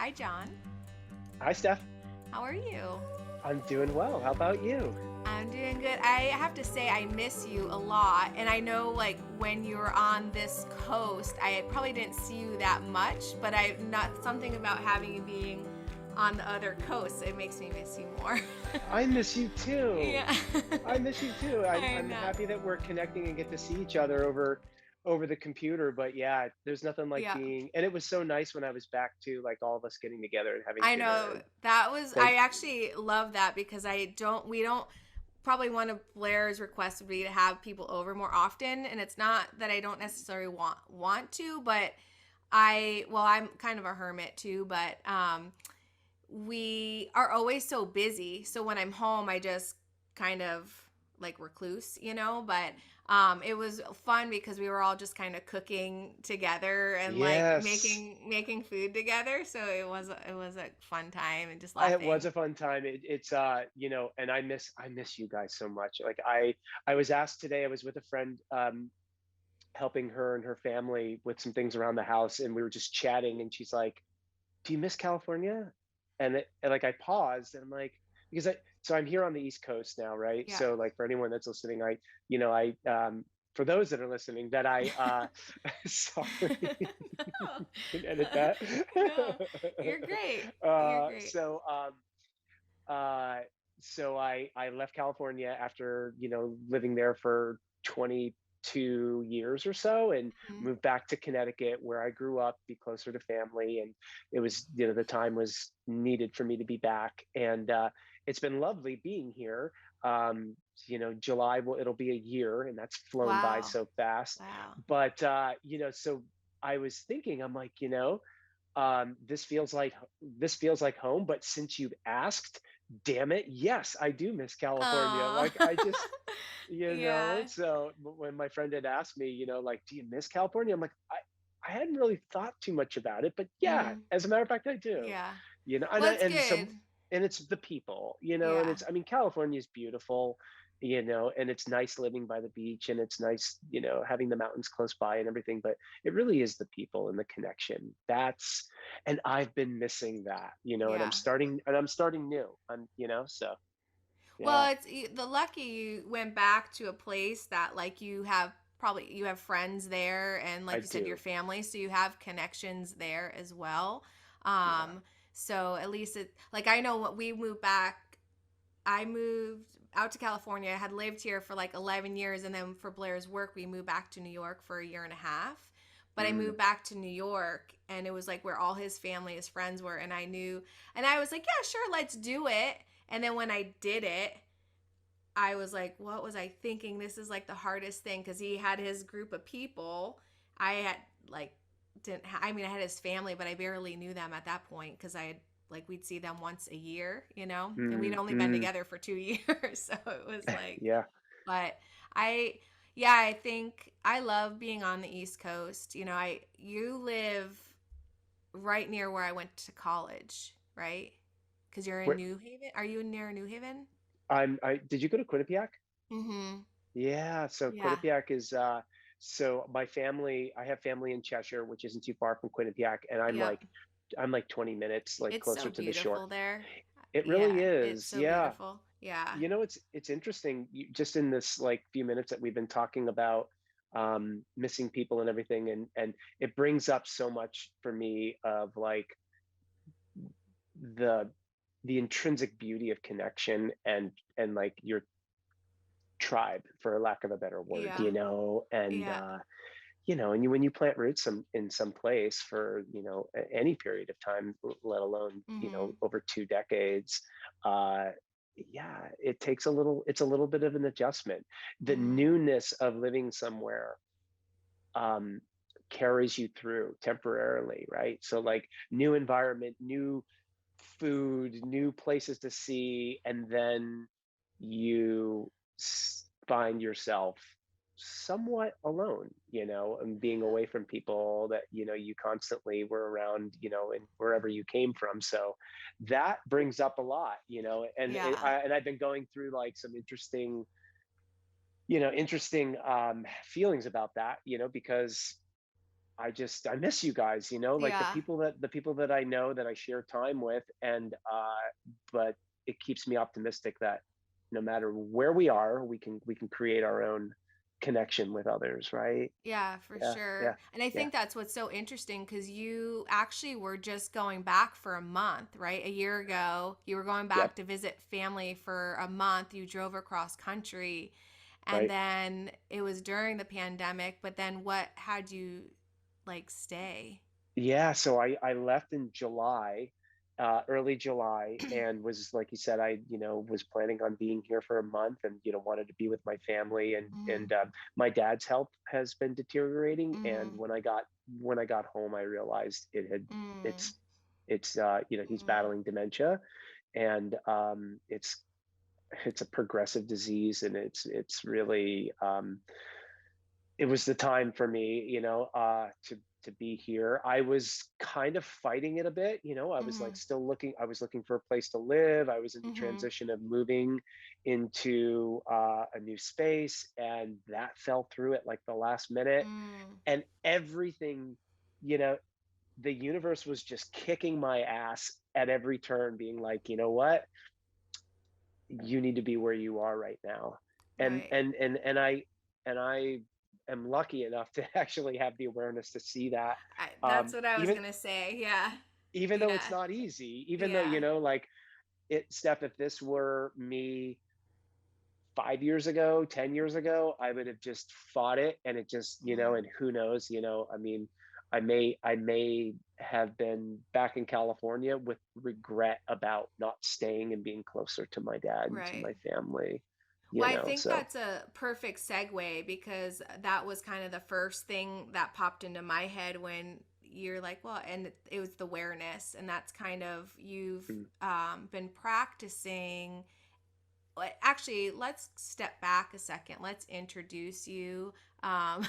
Hi, John. Hi, Steph. How are you? I'm doing well. How about you? I'm doing good. I have to say, I miss you a lot. And I know, like, when you were on this coast, I probably didn't see you that much, but I not something about having you being on the other coast, it makes me miss you more. I miss you too. Yeah. I miss you too. I'm I I'm know. happy that we're connecting and get to see each other over the computer. But yeah, there's nothing like Yeah. being. And it was so nice when I was back too, like all of us getting together and having I dinner. know And that was, thank. I actually love that because we don't, probably one of Blair's requests would be to have people over more often. And it's not that I don't necessarily want to, but I'm kind of a hermit too, but we are always so busy. So when I'm home, I just kind of like recluse, but it was fun because we were all just kind of cooking together and like Yes, making food together. So it was a fun time and just it was laughing. a fun time. And I miss you guys so much. Like I was asked today. I was with a friend, helping her and her family with some things around the house, and we were just chatting, and she's like, do you miss California? And like I paused and I'm like, because I'm here on the East Coast now, right? Yeah. So like for anyone that's listening, I for those that are listening, that I sorry, No. you can edit that. No. You're great. You're uh great. so um uh so I left California after, living there for 22 years or so, and Mhm. moved back to Connecticut where I grew up, be closer to family. And it was, the time was needed for me to be back. And it's been lovely being here. July it'll be a year, and that's flown by Wow. so fast. Wow. But so I was thinking, I'm like, this feels like home. But since you've asked, damn it, yes, I do miss California. Oh. Like I just, Yeah. so when my friend had asked me, like, do you miss California? I'm like, I hadn't really thought too much about it, but yeah, Mm. as a matter of fact, I do. Yeah. And Well, it's good. it's the people, and Yeah. it's, I mean, California is beautiful, and it's nice living by the beach, and it's nice, having the mountains close by and everything. But it really is the people and the connection. And I've been missing that, and Yeah. I'm starting new. So yeah, Well, the lucky you went back to a place that like you have friends there and I like you said your do. family, so you have connections there as well. Yeah. So at least it like I know what we moved back I moved out to California. I had lived here for like 11 years. And then for Blair's work, we moved back to New York for a year and a half. But I Mm. moved back to New York and it was like where all his family, his friends were. And I was like, yeah, sure, let's do it. And then when I did it, I was like, what was I thinking? This is like the hardest thing because he had his group of people. I had like, I mean, I had his family, but I barely knew them at that point because I had like we'd see them once a year, and we'd Mm. only been Mm. together for 2 years. So it was like, Yeah. but I, yeah, I think I love being on the East Coast. You live right near where I went to college, right? Because you're in Where New Haven. Are you near New Haven? I did you go to Quinnipiac? Mm-hmm. Yeah, so Yeah. Quinnipiac is so my family, I have family in Cheshire, which isn't too far from Quinnipiac, and Yep. I'm like 20 minutes like It's so closer to the shore. beautiful there. It really Yeah, it's is. so Yeah. beautiful. Yeah. It's interesting, just in this like few minutes that we've been talking about missing people and everything, and it brings up so much for me of like the the intrinsic beauty of connection, and like your tribe, for lack of a better word, Yeah. and Yeah. and when you plant roots in some place for, any period of time, let alone, Mm-hmm. over 2 decades. uh yeah, it's a little bit of an adjustment. The Mm-hmm. newness of living somewhere um carries you through temporarily, right? So like new environment, new food, new places to see, and then you find yourself somewhat alone, and being away from people that, you constantly were around, and wherever you came from. So that brings up a lot, Yeah. and I've been going through like some interesting feelings about that, because I miss you guys, like Yeah. the people that I know that I share time with, and but it keeps me optimistic that no matter where we are, we can create our own connection with others, right? Yeah, for Yeah, yeah, sure. And I yeah. think that's what's so interesting because you actually were just going back for a month, right? A year ago, you were going back Yep, to visit family for a month. You drove across country. And right. then it was during the pandemic, but then what had you like stay? Yeah, so I left in July, early July, and was like you said, I was planning on being here for a month, and wanted to be with my family, and Mm, my dad's health has been deteriorating, and mm, when I got home, I realized mm, it's he's mm, battling dementia, and it's a progressive disease, and it's really it was the time for me, to be here. I was kind of fighting it a bit, I was like mm, I was looking for a place to live. I was in the mm, transition of moving into a new space, and that fell through at like the last minute. mm. And everything, you know, the universe was just kicking my ass at every turn, being like, you know what? You need to be where you are right now. And Right. and and and I and I am lucky enough to actually have the awareness to see that. That's what I was Even gonna say. Yeah. even though it's Yeah. not easy, even though, Yeah. like Steph, if this were me 5 years ago, 10 years ago, I would have just fought it, and it just, Mm, and who knows, I mean, I may have been back in California with regret about not staying and being closer to my dad and to right. my family, Well, I think so. that's a perfect segue because that was kind of the first thing that popped into my head when you're like, well, and it was the awareness, and that's kind of you've Mm. been practicing. Actually, let's step back a second. Let's introduce you. Um,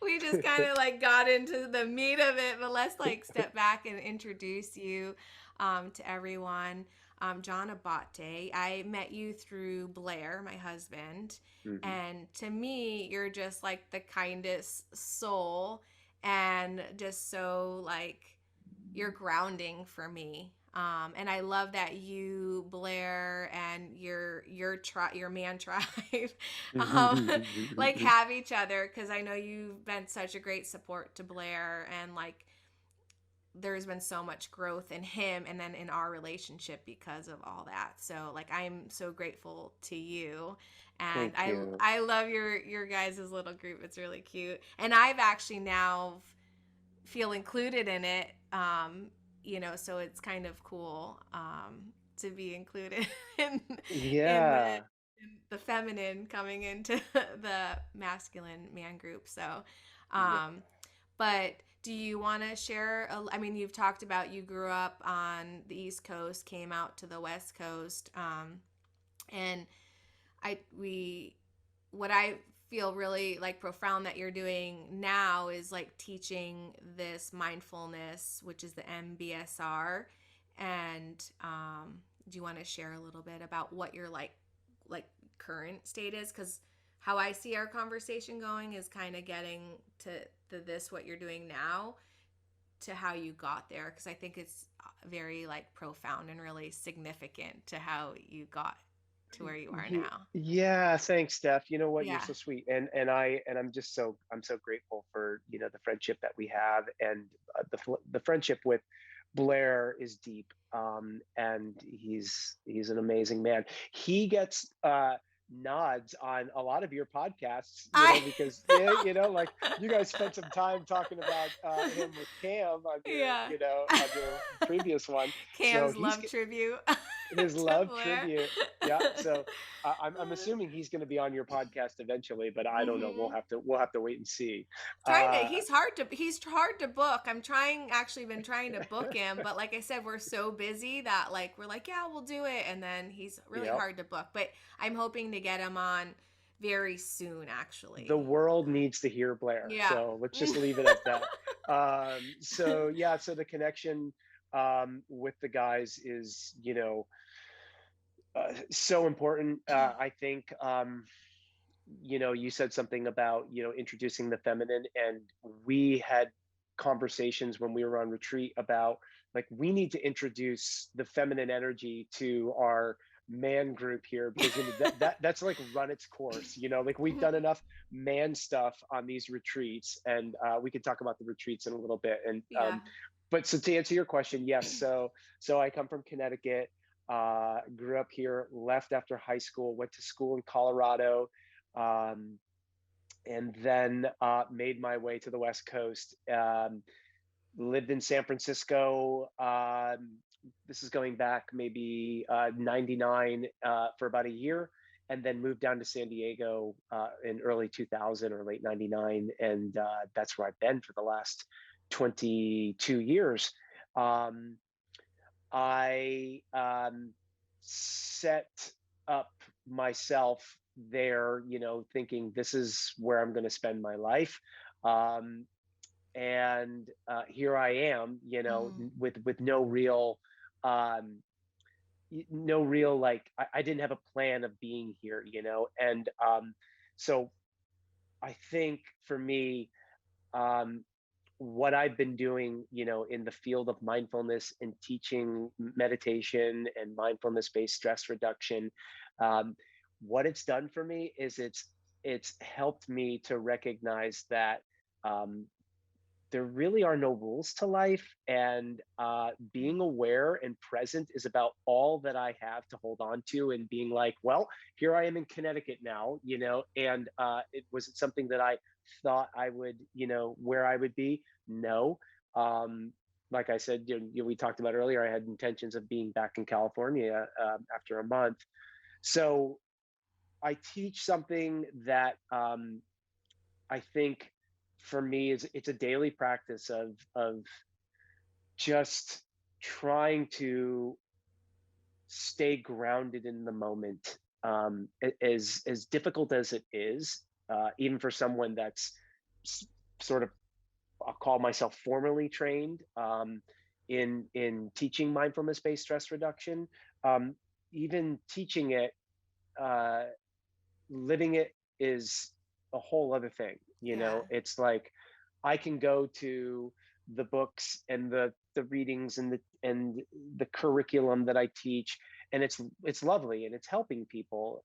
we just kind of like got into the meat of it, but let's like step back and introduce you to everyone. John Abate. I met you through Blair, my husband, Mhm. and to me, you're just like the kindest soul, and just so like you're grounding for me. And I love that you, Blair, and your man tribe, um, like have each other because I know you've been such a great support to Blair, and like there's been so much growth in him and then in our relationship because of all that. So like I'm so grateful to you. And Thank you. I love your guys' little group. It's really cute. And I've actually now feel included in it. So it's kind of cool to be included in in the Yeah. in the feminine coming into the masculine man group. So, Yeah. um, but do you want to share? I mean, you've talked about you grew up on the East Coast, came out to the West Coast, and I we what I feel really like profound that you're doing now is like teaching this mindfulness, which is the MBSR. And do you want to share a little bit about what your like current state is? Because how I see our conversation going is kind of getting to this what you're doing now to how you got there because I think it's very like profound and really significant to how you got to where you are now. Yeah, thanks, Steph. You know what? You're Yeah. so sweet, and I'm so grateful for the friendship that we have, and the friendship with Blair is deep, and he's an amazing man. He gets nods on a lot of your podcasts, I because like you guys spent some time talking about him with Cam on your yeah. on your previous one, so Cam's he's love tribute his to love Blair. tribute. Yeah. So I'm assuming he's going to be on your podcast eventually, but I don't know. We'll Mhm. have to we'll have to wait and see. Trying to Uh, he's hard to book. I'm trying actually been trying to book him, but like I said, we're so busy that like we're like, yeah, we'll do it, and then he's really yep. hard to book. But I'm hoping to get him on very soon The actually. world needs to hear Blair. Yeah. So let's just leave it at that. So yeah. So the connection with the guys is so important. I think you said something about introducing the feminine, and we had conversations when we were on retreat about like we need to introduce the feminine energy to our man group here because that's like run its course, like we've done enough man stuff on these retreats, and we could talk about the retreats in a little bit. And Yeah. but so to answer your question, yes, so I come from Connecticut, grew up here, left after high school, went to school in Colorado, um, and then made my way to the West Coast. Lived in San Francisco. This is going back maybe 99 for about a year, and then moved down to San Diego in early 2000 or late 99. And that's where I've been for the last 22 years. Um, I set up myself there, thinking this is where I'm going to spend my life. Um, and here I am, Mm. with no real, um, no real like I didn't have a plan of being here, and so I think for me, um, what I've been doing, in the field of mindfulness and teaching meditation and mindfulness based stress reduction, um, what it's done for me is it's helped me to recognize that um, there really are no rules to life, and being aware and present is about all that I have to hold on to. And being like, well, here I am in Connecticut now, and it was it something that I thought I would, where I would be. No. um, like I said, we talked about earlier, I had intentions of being back in California after a month. So I teach something that I think for me is it's a daily practice of just trying to stay grounded in the moment. As difficult as it is, even for someone that's s- sort of, I'll call myself formally trained in teaching mindfulness based stress reduction. Um, Even teaching it, uh, living it is a whole other thing. Yeah. It's like I can go to the books and the readings and the curriculum that I teach, and it's lovely and it's helping people.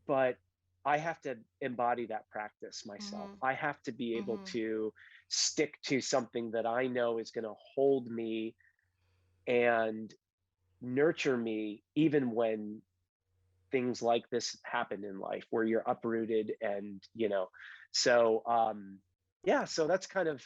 But I have to embody that practice myself. Mhm. I have to be able Mhm. to stick to something that I know is going to hold me and nurture me, even when things like this happen in life where you're uprooted. And so yeah, so that's kind of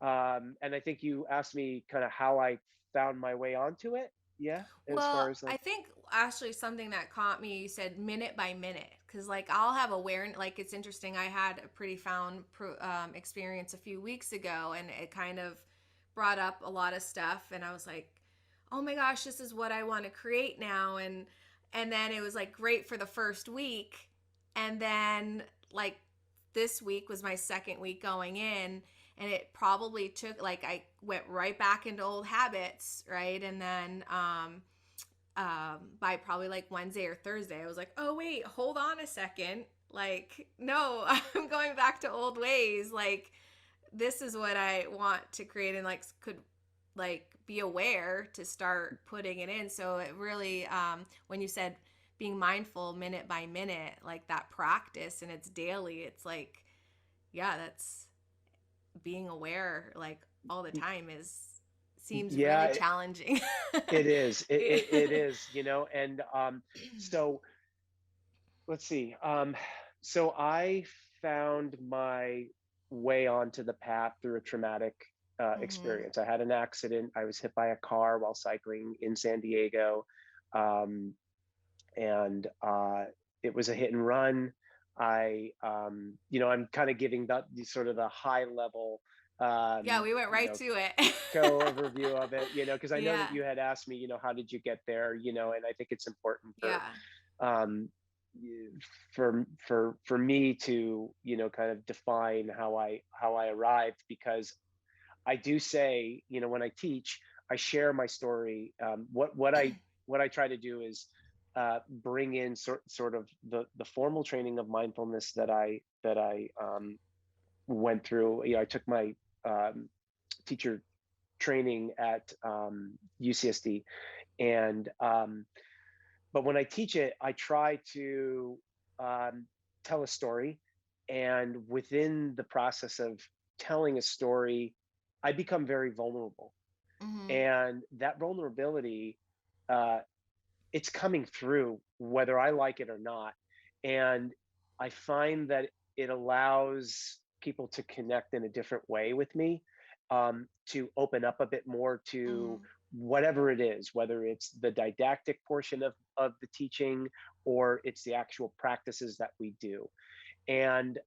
and I think you asked me kind of how I found my way onto it. Yeah, as Well, far as I like, think actually something that caught me, you said minute by minute, because like I'll have awareness. Like it's interesting. I had a pretty experience a few weeks ago, and it kind of brought up a lot of stuff, and I was like, oh my gosh, this is what I want to create now, and then it was like great for the first week, and then like this week was my second week going in, and it probably took like I went right back into old habits, right, and then by probably like Wednesday or Thursday, I was like, oh, wait, hold on a second. Like, no, I'm going back to old ways. Like, this is what I want to create, and like could like be aware to start putting it in. So it really, when you said being mindful minute by minute, like that practice and it's daily, it's like, yeah, that's being aware like all the time is seems yeah, really challenging. it is. It is, and so let's see. So I found my way onto the path through a traumatic Mhm. experience. I had an accident. I was hit by a car while cycling in San Diego, um, and it was a hit and run. I'm kind of giving the sort of the high level, Yeah, um, we went you right know, to it. co-overview of it, because I know that Yeah. you had asked me, how did you get there, and I think it's important Yeah. um, for me to, kind of define how I arrived, because I do say, when I teach, I share my story. What I try to do is bring in sort of the formal training of mindfulness that I went through. I took my um, teacher training at UCSD, and but when I teach it, I try to um, tell a story, and within the process of telling a story, I become very vulnerable, Mhm. and that vulnerability, uh, it's coming through whether I like it or not. And I find that it allows people to connect in a different way with me, to open up a bit more to Mhm. whatever it is, whether it's the didactic portion of the teaching or it's the actual practices that we do. And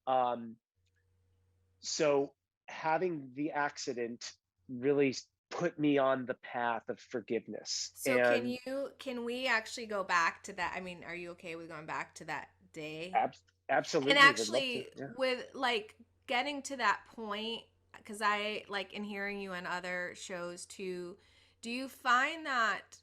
so having the accident really put me on the path of forgiveness. So And can we actually go back to that? I mean, are you okay with going back to that day? And absolutely would love to. actually Yeah. with like getting to that point, cuz I like in hearing you on other shows too, do you find that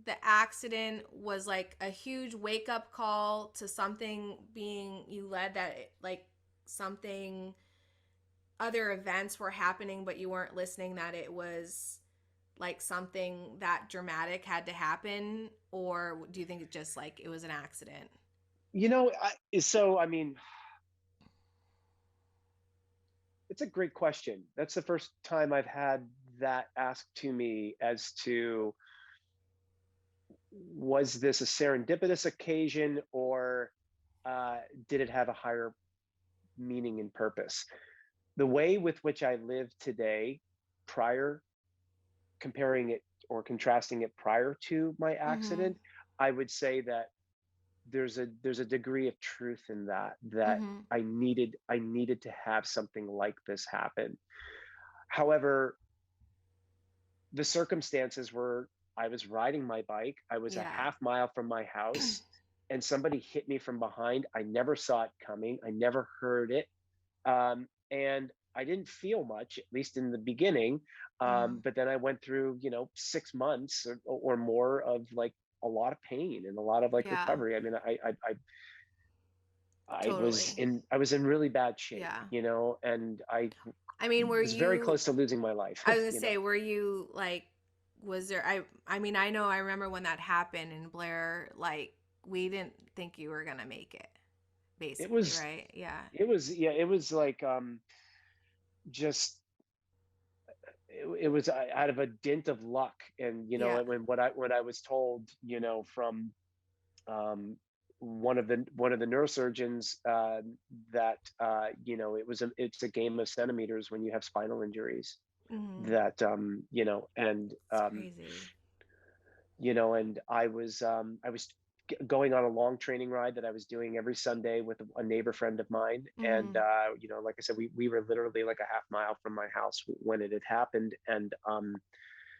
the accident was like a huge wake up call to something being you led that like something other events were happening but you weren't listening, that it was like something that dramatic had to happen, or do you think it just like it was an accident? I mean, it's a great question. That's the first time I've had that asked to me as to was this a serendipitous occasion or uh, did it have a higher meaning and purpose? The way with which I live today, prior, comparing it or contrasting it prior to my Mhm. accident, I would say that there's a degree of truth in that Mhm. I needed to have something like this happen. However, the circumstances were I was riding my bike, I was a Yeah. half mile from my house, and somebody hit me from behind. I never saw it coming, I never heard it, and I didn't feel much, at least in the beginning. Mhm. But then I went through, 6 months or more of like a lot of pain and a lot of like Yeah. recovery. I mean, Totally. I was in really bad shape, Yeah. and I I mean, were was very you, close to losing my life. I was gonna say, were you like, was there, I mean, I know I remember when that happened in Blair, like we didn't think you were gonna make it, It basically, was right? Yeah. yeah, it was like just it was out of a dint of luck. And Yeah. when I was told, from um one of the neurosurgeons, that it's a game of centimeters when you have spinal injuries, Mhm. that It's crazy. and I was going on a long training ride that I was doing every Sunday with a neighbor friend of mine. And Mhm. like I said, we were literally like a half mile from my house when it had happened. And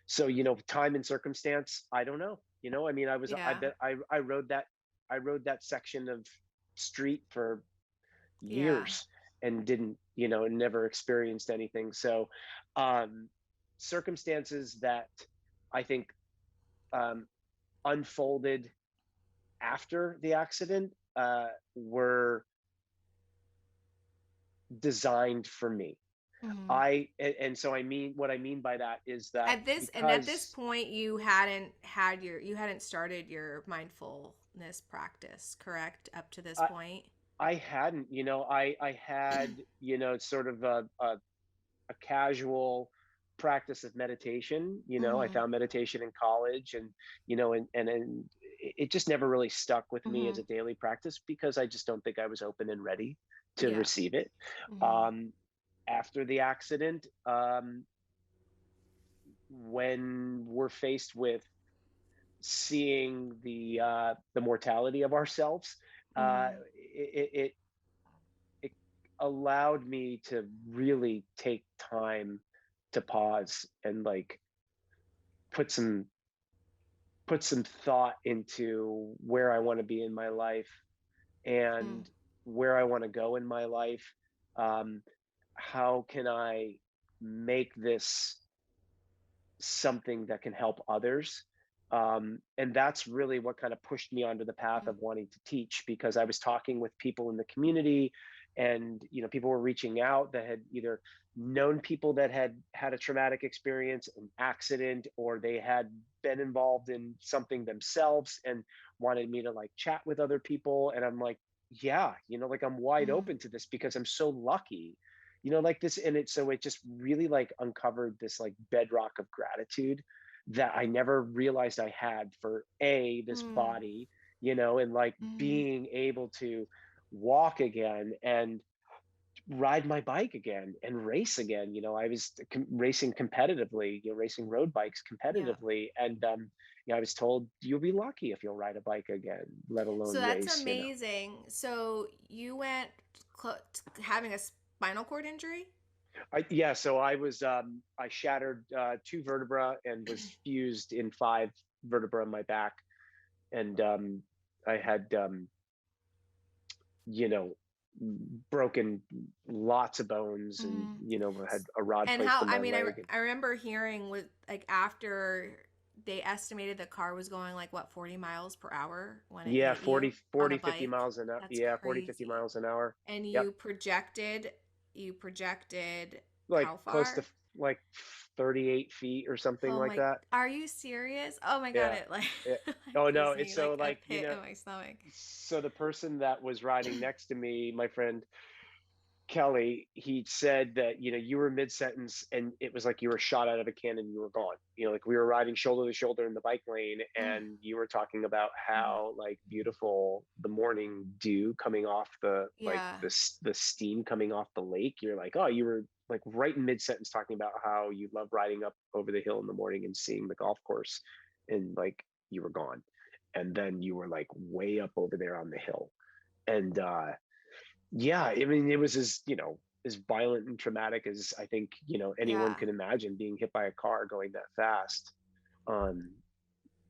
so, time and circumstance, I don't know. I mean, I Yeah. bet I rode that section of street for Yeah. years and didn't, never experienced anything. So, um circumstances that I think um unfolded after the accident were designed for me. Mhm. And so I mean, what I mean by that is that At this because point you hadn't started your mindfulness practice, correct? Up to this I, point? I hadn't, I had, sort of a casual practice of meditation. I Mhm. found meditation in college, and it just never really stuck with me as a Mhm. daily practice because I just don't think I was open and ready to Yeah. receive it. Mhm. Um, After the accident, when we're faced with seeing the mortality of ourselves, Mhm. it allowed me to really take time to pause and like put some put some thought into where I want to be in my life Mm. and where I want to go in my life. Um, how can I make this something that can help others? And that's really what kind of pushed me onto the path Mm. of wanting to teach, because I was talking with people in the community, and people were reaching out that had either known people that had had a traumatic experience, an accident, or they had been involved in something themselves and wanted me to like chat with other people. And I'm like, yeah, like I'm wide Mm, open to this because I'm so lucky, like this. And it just really like uncovered this like bedrock of gratitude that I never realized I had for this mm, body, and like mm. being able to walk again and ride my bike again and race again. I was racing competitively, racing road bikes Yeah. competitively. And I was told you'll be lucky if you'll ride a bike again, let So alone that's race. amazing. So you went having a spinal cord injury? Yeah, so I shattered two vertebra and was fused in five vertebra in my back. And I had you know, broken lots of bones, and Mm. had a rod And placed how, in I my mean, leg. I remember hearing with like after they estimated the car was going like what, 40 miles per hour when it Yeah, hit 40, you on a 50 bike. miles an hour. That's Yeah, 40, 50 crazy. miles an hour. And Yep. you projected Like how close to far? like 38 feet or something Oh like my, that. are you serious? Oh my God, Yeah. it like, Yeah. like Oh no, gives it's me so like a like, pit in my stomach. so the person that was riding next to me, my friend Kelly, he said that, you were mid sentence and it was like you were shot out of a cannon, you were gone. Like we were riding shoulder to shoulder in the bike lane, Mm, and you were talking about mm. how like beautiful the morning dew coming off Yeah. the steam coming off the lake. You're like, oh, you were like right in mid sentence talking about how you love riding up over the hill in the morning and seeing the golf course, and like you were gone. And then you were like way up over there on the hill. And yeah, I mean, it was as violent and traumatic as I think, anyone Yeah. can imagine, being hit by a car going that fast. Um,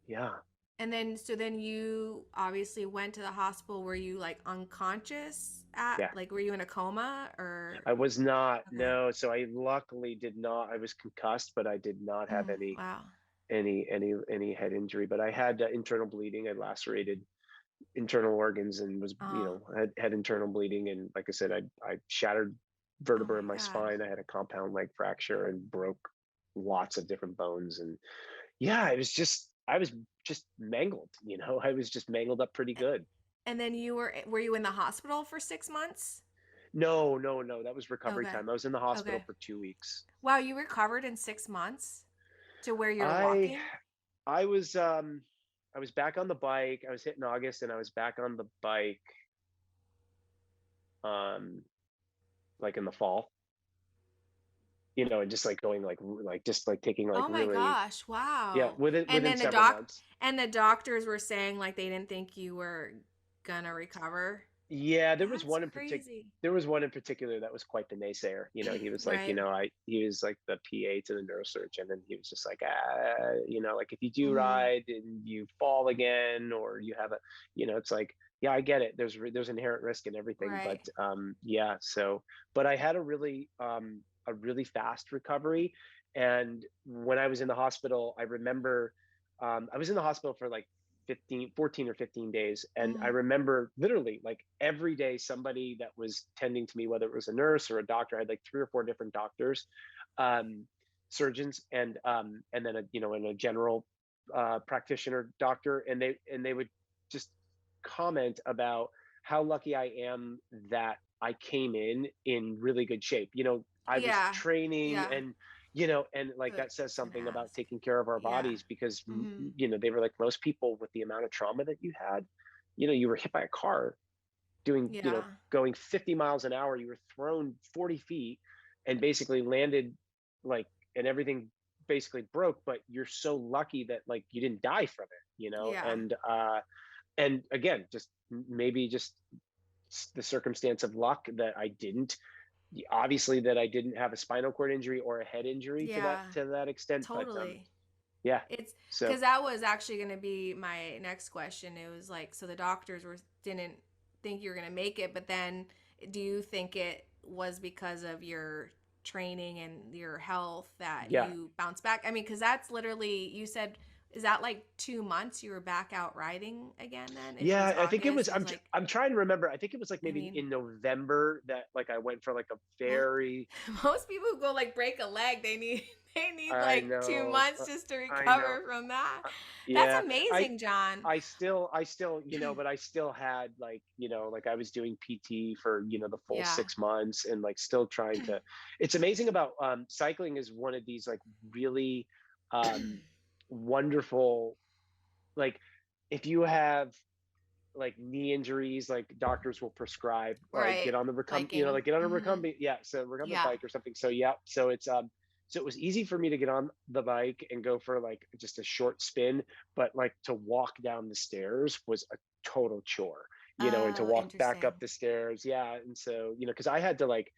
yeah. And then, so then you obviously went to the hospital. Were you like unconscious Yeah. like, were you in a coma or? I was not, Okay. no. So I luckily did not, I was concussed, but I did not have Mm, wow. any head injury, but I had internal bleeding. I lacerated internal organs and was, Oh, had internal bleeding. And like I said, I shattered oh vertebra in my my God. spine. I had a compound leg fracture and broke lots of different bones. And yeah, I was just mangled, I was just mangled up pretty good. And then were you in the hospital for 6 months? No, no, no, that was recovery Okay. time. I was in the hospital Okay. for 2 weeks. Wow, you recovered in 6 months to where you're I walking? I was I was back on the bike. I was hit in August, and I was back on the bike um like in the fall, and just like going like just like taking like Oh my really, gosh. yeah, Wow. And within then several months. the doctors were saying like they didn't think you were gonna recover. Yeah, That's crazy. there was one in particular that was quite the naysayer. He was like, Right. he was like the PA to the neurosurgeon, and he was just like, like if you do Mm, ride and you fall again, or you have it's like, yeah, I get it. There's inherent risk in everything, but right. yeah. So, but I had a really fast recovery, and when I was in the hospital, I remember, I was in the hospital for like 14 or 15 days. And I Mm, remember literally like every day somebody that was tending to me, whether it was a nurse or a doctor. I had like three or four different doctors, um, surgeons, and then and a general practitioner doctor. And they would just comment about how lucky I am that I came in really good shape. I was yeah. training, Yeah. and like I that says was gonna something about ask. taking care of our Yeah. bodies, because Mm-hmm. they were like, most people with the amount of trauma that you had, you were hit by a car doing, Yeah. going 50 miles an hour. You were thrown 40 feet and basically landed like, and everything basically broke, but you're so lucky that like you didn't die from it, Yeah. and again, just maybe just the circumstance of luck that I didn't, obviously, that I didn't have a spinal cord injury or a head injury Yeah. to that extent. But Totally. yeah. It's So because that was actually going to be my next question. It was like, so the doctors were didn't think you were going to make it, but then do you think it was because of your training and your health that yeah, you bounced back? I mean, because that's literally, you said is that like 2 months you were back out riding again then? If it was Yeah, I think it was. August, it was like, I'm trying to remember. I think it was like I maybe mean, in November that like I went for like a most very. most people who go like break a leg, they need they need I like two know. months just to I know. recover from that. Uh, That's yeah, I amazing, John. I still, but I still had like, like I was doing PT for, the full Yeah. 6 months and like still trying to. It's amazing about cycling is one of these like really um, wonderful, like if you have like knee injuries, like doctors will prescribe like Right. get on the Biking. like get on a Mm-hmm. recumbent, yeah, so recumbent Yeah. bike or something. So yeah, so it was easy for me to get on the bike and go for like just a short spin, but like to walk down the stairs was a total chore, and to Oh, walk back up interesting. the stairs, yeah. And so, because I had to like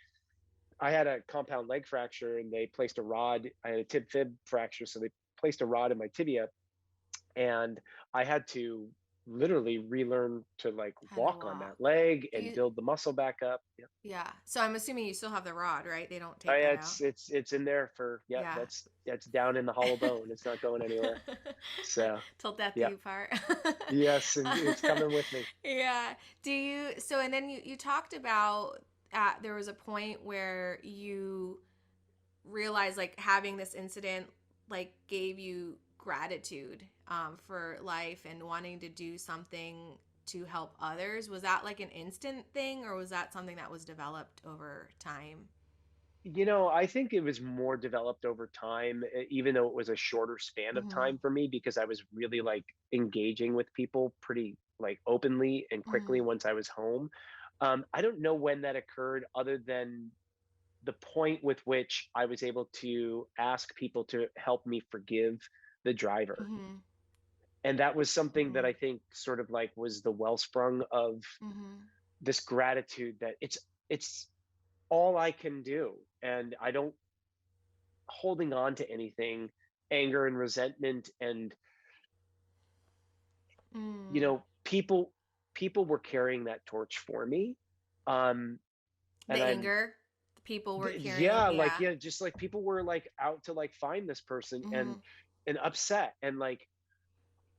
I had a compound leg fracture and they placed a rod. I had a tib fib fracture, so they placed a rod in my tibia and I had to literally relearn to like How to walk on walk. that leg Do and you, build the muscle back up. Yeah. yeah. So I'm assuming you still have the rod, right? They don't take I, that out. it's in there for, yeah, Yeah. that's down in the hollow bone. It's not going anywhere. So Till death do yeah. you part. Yes, and it's coming with me. Yeah. Do you, so, and then you talked about there was a point where you realized like having this incident like gave you gratitude for life and wanting to do something to help others. Was that like an instant thing or was that something that was developed over time? I think it was more developed over time, even though it was a shorter span of Mm-hmm. time for me, because I was really like engaging with people pretty like openly and quickly Mm-hmm. once I was home. I don't know when that occurred, other than the point with which I was able to ask people to help me forgive the driver. Mm-hmm. And that was something that Mm-hmm. I think sort of like was the wellspring of Mm-hmm. this gratitude that it's all I can do. And I don't holding on to anything, anger and resentment. And, Mm. people were carrying that torch for me. Um, The and I'm anger the people were yeah, carrying, like yeah. yeah, just like people were like out to like find this person Mm-hmm. and upset, and like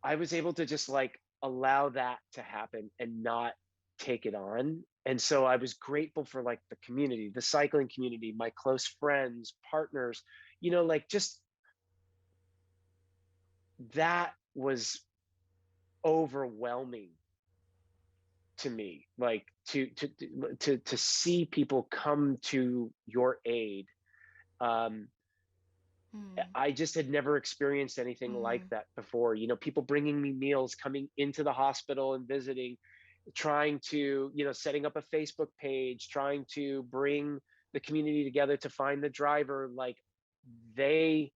I was able to just like allow that to happen and not take it on. And so I was grateful for like the community, the cycling community, my close friends, partners, like just that was overwhelming to me, like to see people come to your aid. um Mm. I just had never experienced anything like Mm. that before. People bringing me meals, coming into the hospital and visiting, trying to, setting up a Facebook page, trying to bring the community together to find the driver. Like they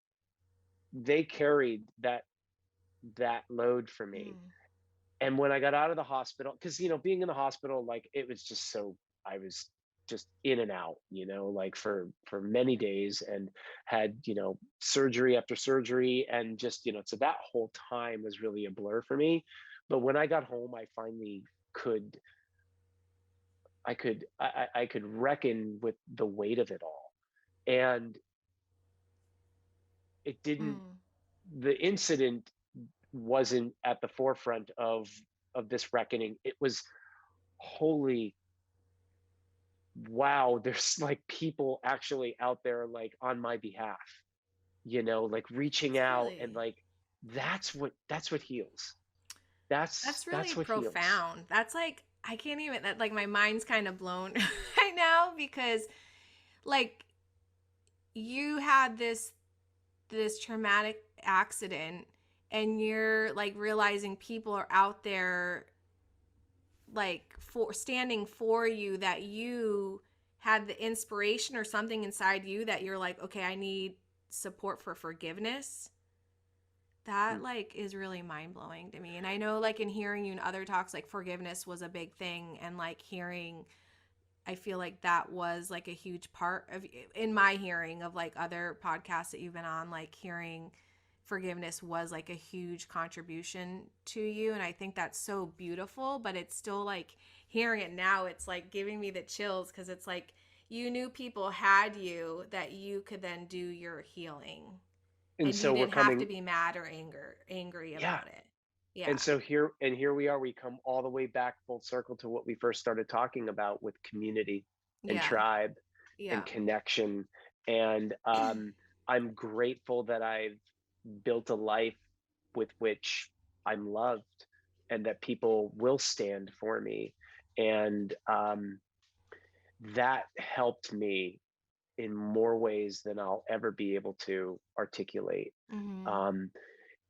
they carried that load for me. Mm. And when I got out of the hospital, because being in the hospital, like it was just so I was just in and out, like for many days, and had surgery after surgery, and just so that whole time was really a blur for me. But when I got home, I finally could I could reckon with the weight of it all, and it didn't Mm. the incident wasn't at the forefront of this reckoning. It was, holy wow, there's like people actually out there like on my behalf, like reaching It's out, and really like that's what heals. that's That's really that's what heals. profound. That's like I can't even that like my mind's kind of blown right now because like you had this traumatic accident and you're like realizing people are out there like for standing for you that you had the inspiration or something inside you that you're like okay I need support for forgiveness. That Mm. like is really mind-blowing to me. And I know like in hearing you in other talks like forgiveness was a big thing and like hearing I feel like that was like a huge part of in my hearing of like other podcasts that you've been on like hearing forgiveness was like a huge contribution to you and I think that's so beautiful but it's still like hearing it now it's like giving me the chills cuz it's like you knew people had you that you could then do your healing. And And you so we're didn't have to coming, be mad or angry yeah. about it. Yeah. And so here we are, we come all the way back full circle to what we first started talking about with community and Yeah. tribe and Yeah. connection. And I'm grateful that I've built a life with which I'm loved and that people will stand for me. And that helped me in more ways than I'll ever be able to articulate. Mhm. Um,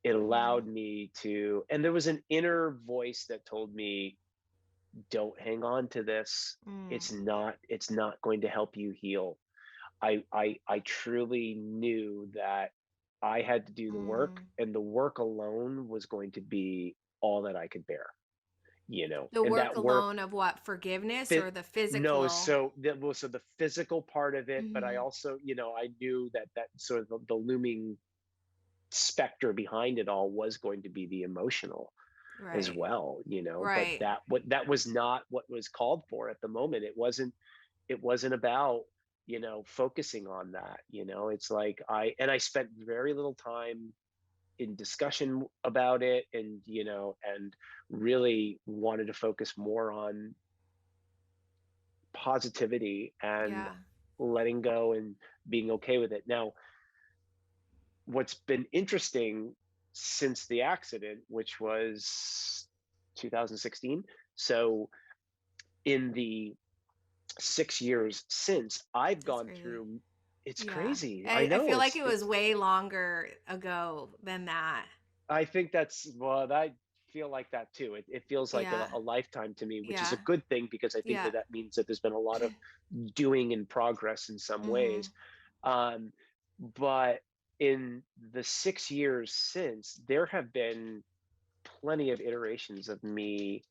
it Mhm. allowed me to, and there was an inner voice that told me, don't hang on to this. Mm. It's not going to help you heal. I truly knew that I had to do the work, Mm. and the work alone was going to be all that I could bear, The and work that work alone of what? Forgiveness fit. or the No, physical? so that was, so the physical part of it, but I Mhm. also, I knew that sort of the looming specter behind it all was going to be the emotional as Right. well, but Right. that was not what was called for at the moment. It wasn't about, focusing on that. It's like I spent very little time in discussion about it, and really wanted to focus more on positivity and Yeah. letting go and being okay with it. Now, what's been interesting since the accident, which was 2016, so in the 6 years since, I've That's gone crazy. through, it's Yeah. crazy. I I know feel like it's it was it's way longer ago than that. I think that's, well, I feel like that too. It feels like Yeah. a lifetime to me, which is Yeah. a good thing because I think Yeah. that means that there's been a lot of doing and progress in some ways. Mhm. Um, but in the 6 years since, there have been plenty of iterations of me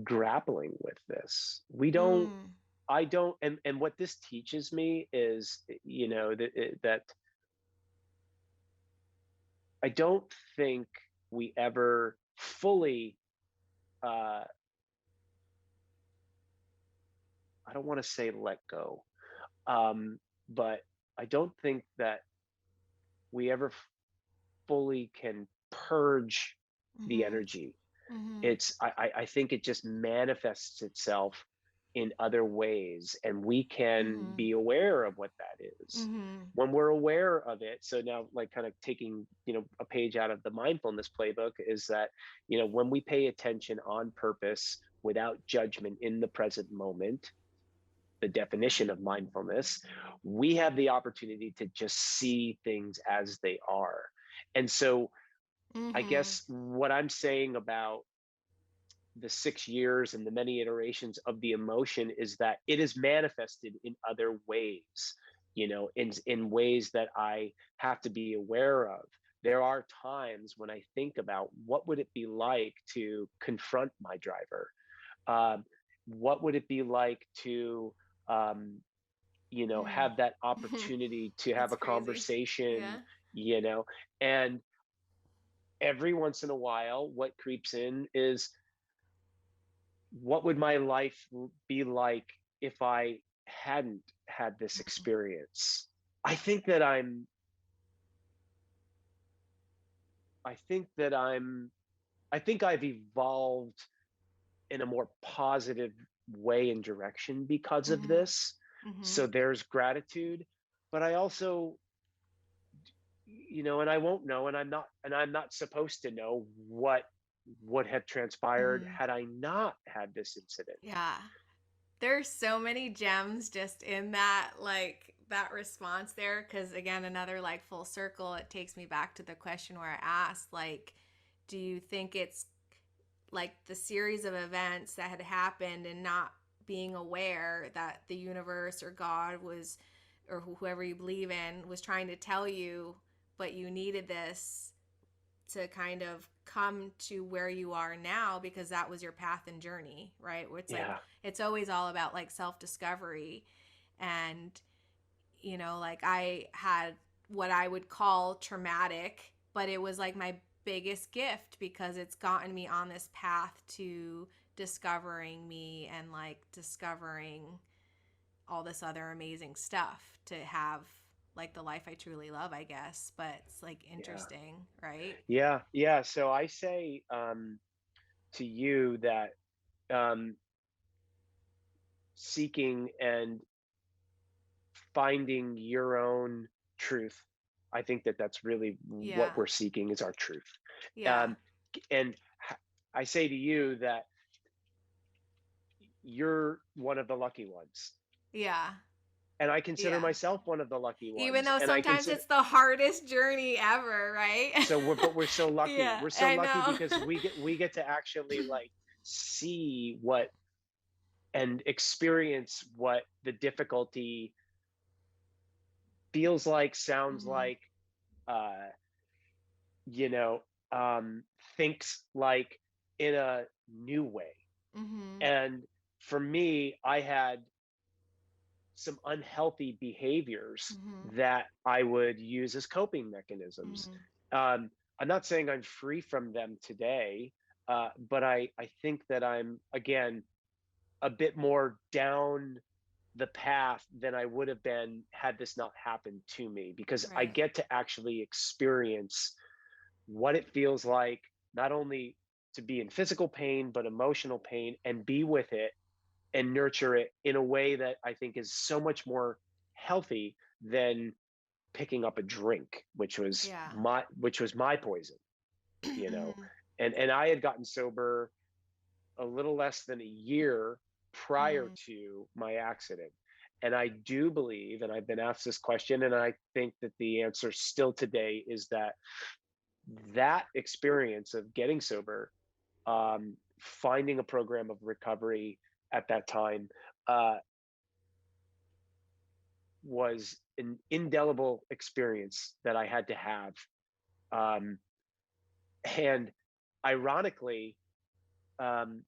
grappling with this. Mm. I don't, and what this teaches me is, that I don't think we ever fully, uh, I don't want to say let go, but I don't think that we ever fully can purge the Mhm. energy. Mhm. I think it just manifests itself in other ways, and we can Mhm. be aware of what that is Mhm. when we're aware of it. So now, like, kind of taking, a page out of the mindfulness playbook, is that, when we pay attention on purpose without judgment in the present moment, the definition of mindfulness, we have the opportunity to just see things as they are. And so I Mhm. guess what I'm saying about the 6 years and the many iterations of the emotion is that it is manifested in other ways, in ways that I have to be aware of. There are times when I think about, what would it be like to confront my driver? um, what would it be like to, um, Mm. have that opportunity to have That's a crazy. conversation, Yeah. you know and every once in a while, what creeps in is, what would my life be like if I hadn't had this Mhm. experience? I think that I'm, I think that I'm, I think I've evolved in a more positive way and direction because of Mhm. this. So Mhm. there's gratitude, but I also, and I won't know, and I'm not supposed to know what would have transpired Mhm. had I not had this incident. Yeah. There's so many gems just in that, like that response there, cuz again another like full circle, it takes me back to the question where I asked, like, do you think it's like the series of events that had happened and not being aware that the universe or God was, or whoever you believe in, was trying to tell you, but you needed this to kind of come to where you are now because that was your path and journey, right? Where it's like Yeah, it's always all about like self-discovery. And like I had what I would call traumatic, but it was like my biggest gift because it's gotten me on this path to discovering me and like discovering all this other amazing stuff to have like the life I truly love, I guess. But it's like Yeah. interesting, right? Yeah. Yeah. So I say to you that um, seeking and finding your own truth. I think that that's really Yeah. what we're seeking is our truth. Yeah. Um, and I say to you that you're one of the lucky ones. Yeah. And I consider Yeah. myself one of the lucky Even ones. though And I sometimes consider it's the hardest journey ever, right? but we're so lucky. Yeah, We're so I lucky know. because we get to actually like see what and experience what the difficulty feels like, sounds Mhm. like, uh, you know, thinks like in a new way. Mhm. And for me, I had some unhealthy behaviors Mhm. that I would use as coping mechanisms. Mhm. I'm not saying I'm free from them today, but I think that I'm, again, a bit more down the path than I would have been had this not happened to me, because I Right. get to actually experience what it feels like, not only to be in physical pain, but emotional pain, and be with it and nurture it in a way that I think is so much more healthy than picking up a drink, Yeah. which was my poison, you know. Mhm. And I had gotten sober a little less than a year prior Mhm. to my accident. And I do believe, and I've been asked this question, and I think that the answer still today is that that experience of getting sober, finding a program of recovery at that time, uh, was an indelible experience that I had to have. Um, and ironically, um,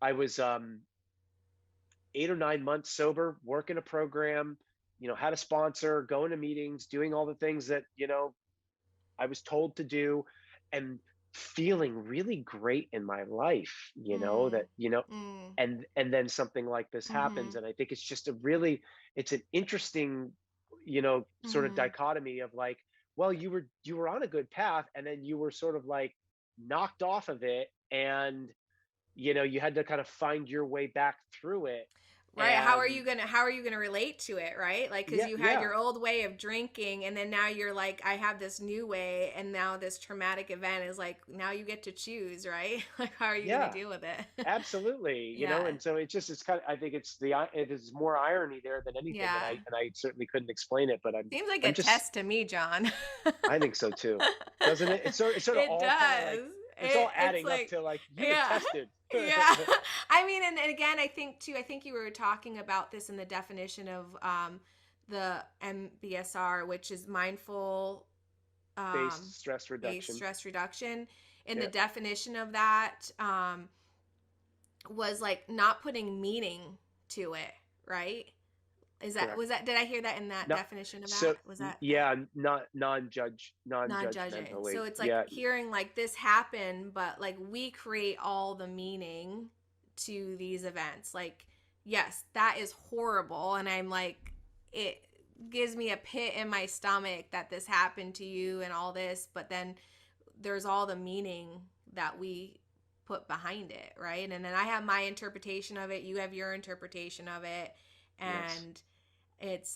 I was 8 or 9 months sober, working a program, had a sponsor, going to meetings, doing all the things that, I was told to do, and feeling really great in my life, Mm. that, Mm. and then something like this happens. Mhm. And I think it's an interesting, sort of Mhm. dichotomy of like, well, you were on a good path, and then you were sort of like knocked off of it, and you had to kind of find your way back through it. Right. And How are you gonna relate to it, right? Like cuz yeah, you had yeah, your old way of drinking and then now you're like I have this new way and now this traumatic event is like now you get to choose, right? Like how are you gonna yeah, deal with it? absolutely. Yeah. And so it's kind of, I think it is more irony there than anything. And Yeah. I certainly couldn't explain it, but Seems like a I'm just test to me, John. I think so too. Doesn't it? It's sort of It all kind of like, does. it's all It's adding up like, to like, you were yeah, tested. yeah. I mean, and again, I think too. I think you were talking about this in the definition of the MBSR, which is mindful um, Based stress based reduction. stress reduction. In the Yeah, definition of that, was like not putting meaning to it, right? Is that correct. was that? Did I hear that in that Not definition of that? so Was that it? yeah, not Non-judging. So non-judgmentally. it's like Yeah, hearing like this happened, but like we create all the meaning to these events. Like, yes, that is horrible. And I'm like, it gives me a pit in my stomach that this happened to you and all this, but then there's all the meaning that we put behind it, right? And then I have my interpretation of it, you have your interpretation of it, yes. and it's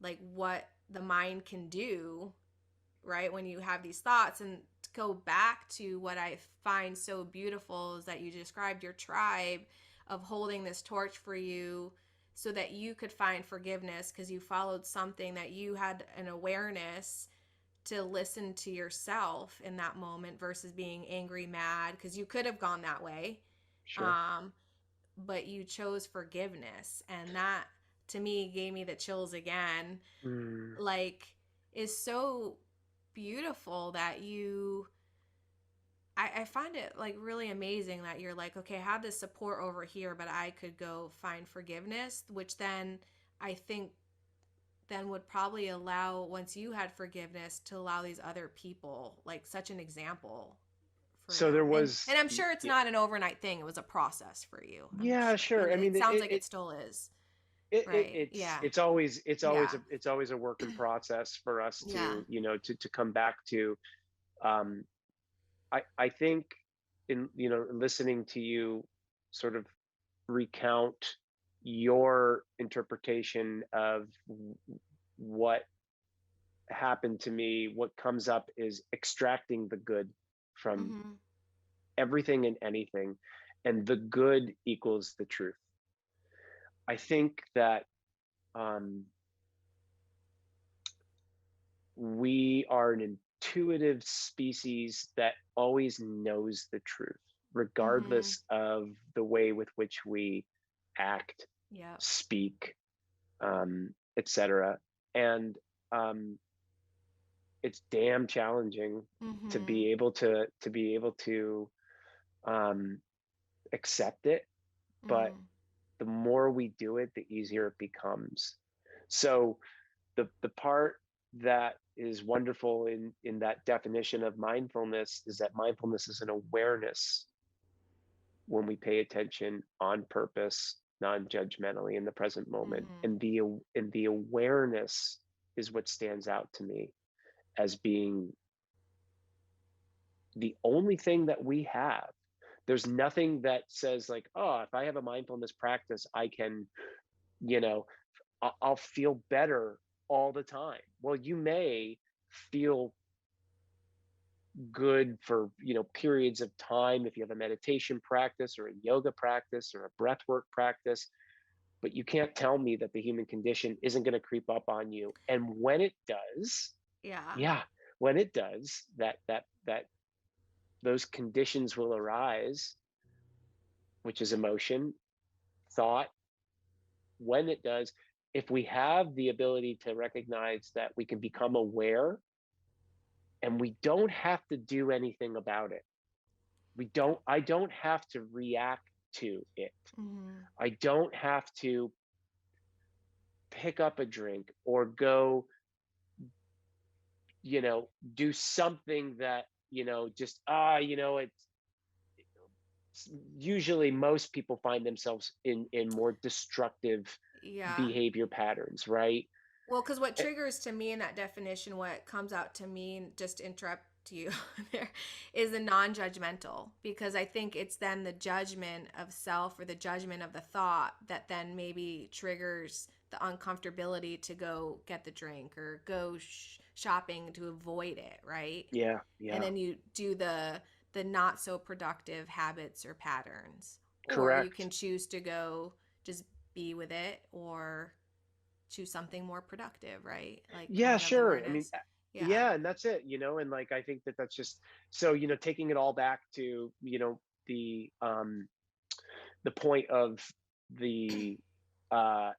like what the mind can do, right? When you have these thoughts. And to go back to what I find so beautiful is that you described your tribe of holding this torch for you so that you could find forgiveness because you followed something that you had an awareness to listen to yourself in that moment versus being angry, mad, because you could have gone that way. Sure. Um, but you chose forgiveness. And that to me gave me the chills again. Mm. Like, is so beautiful that I find it like really amazing that you're like, okay, I have this support over here, but I could go find forgiveness, which then I think then would probably allow, once you had forgiveness, to allow these other people like such an example for So them. there And was, I'm sure it's not an overnight thing. It was a process for you. I'm yeah, sure. sure. And I mean, it sounds like it still is. right? Yeah. Yeah. it's always a work in process for us Yeah. to, to come back to. Um, I think in, listening to you sort of recount your interpretation of what happened to me, what comes up is extracting the good from Mhm. everything and anything, and the good equals the truth. I think that um, we are an intuitive species that always knows the truth, Mhm. regardless of the way with which we act, Yep. speak, etc. And um, it's damn challenging to Mhm. be able to um, accept it, but Mhm. the more we do it, the easier it becomes. So the part that is wonderful in that definition of mindfulness is that mindfulness is an awareness when we pay attention on purpose, non-judgmentally in the present moment, Mhm. and the awareness is what stands out to me as being the only thing that we have. There's nothing that says like, oh, if I have a mindfulness practice, I can, you know, I'll feel better all the time. Well, you may feel good for, periods of time if you have a meditation practice or a yoga practice or a breath work practice, but you can't tell me that the human condition isn't going to creep up on you. And when it does, Yeah. yeah, when it does, that those conditions will arise, which is emotion, thought. When it does, if we have the ability to recognize that we can become aware and we don't have to do anything about it. I don't have to react to it. Mhm. I don't have to pick up a drink or go, you know, do something that, just usually most people find themselves in more destructive Yeah. behavior patterns, right? Well, because what Eh, triggers to me in that definition, what comes out to me, and just to interrupt you there, is the non judgmental. Because I think it's then the judgment of self or the judgment of the thought that then maybe triggers the uncomfortability to go get the drink or go shopping to avoid it, right? yeah, And yeah, then you do the not so productive habits or patterns, or you correct. can choose to go just be with it, or choose something more productive, right? Like Yeah, kind of have the sure. I mean, awareness. Yeah. yeah, and that's it, and like I think that that's just so, taking it all back to, the point of the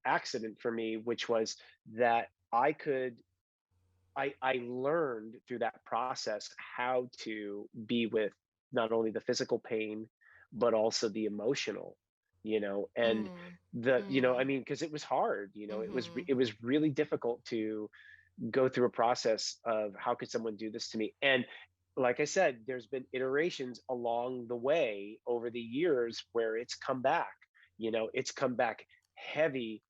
accident for me, which was that I learned through that process how to be with not only the physical pain, but also the emotional, and Mm. I Mhm. mean, because it was hard, Mhm. it was really difficult to go through a process of how could someone do this to me. And like I said, there's been iterations along the way over the years where it's come back. It's come back heavy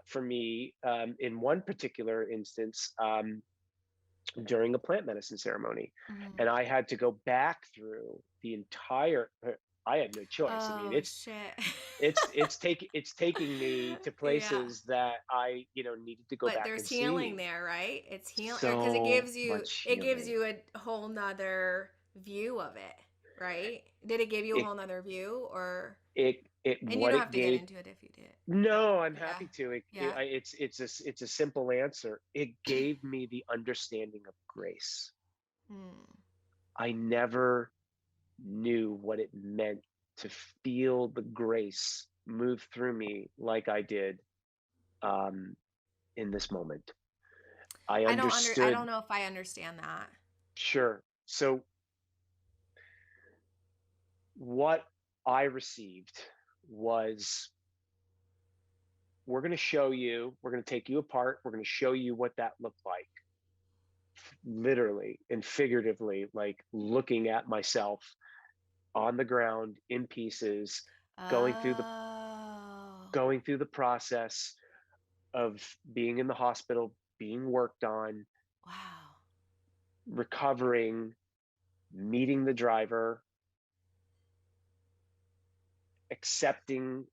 for me, in one particular instance, during a plant medicine ceremony, Mhm. and I had to go back through the entire. I had no choice. I mean, Oh shit. it's taking me to Yeah. places that I, needed to go But back there's and healing see. there, right? It's healing because So much it gives healing. you a whole nother view of it, right? Did it give you a It whole nother view, or and you what don't have it to get gave. into it if you did. No, I'm Yeah. happy to. Yeah. It's a simple answer. It gave me the understanding of grace. Mm. I never knew what it meant to feel the grace move through me like I did, um, in this moment. I I understood. don't know if I understand that. Sure. So what I received was, we're going to take you apart. We're going to show you what that looked like, literally and figuratively, like looking at myself on the ground in pieces, going through the Oh. going through the process. of being in the hospital, being worked on, Wow. recovering, meeting the driver, accepting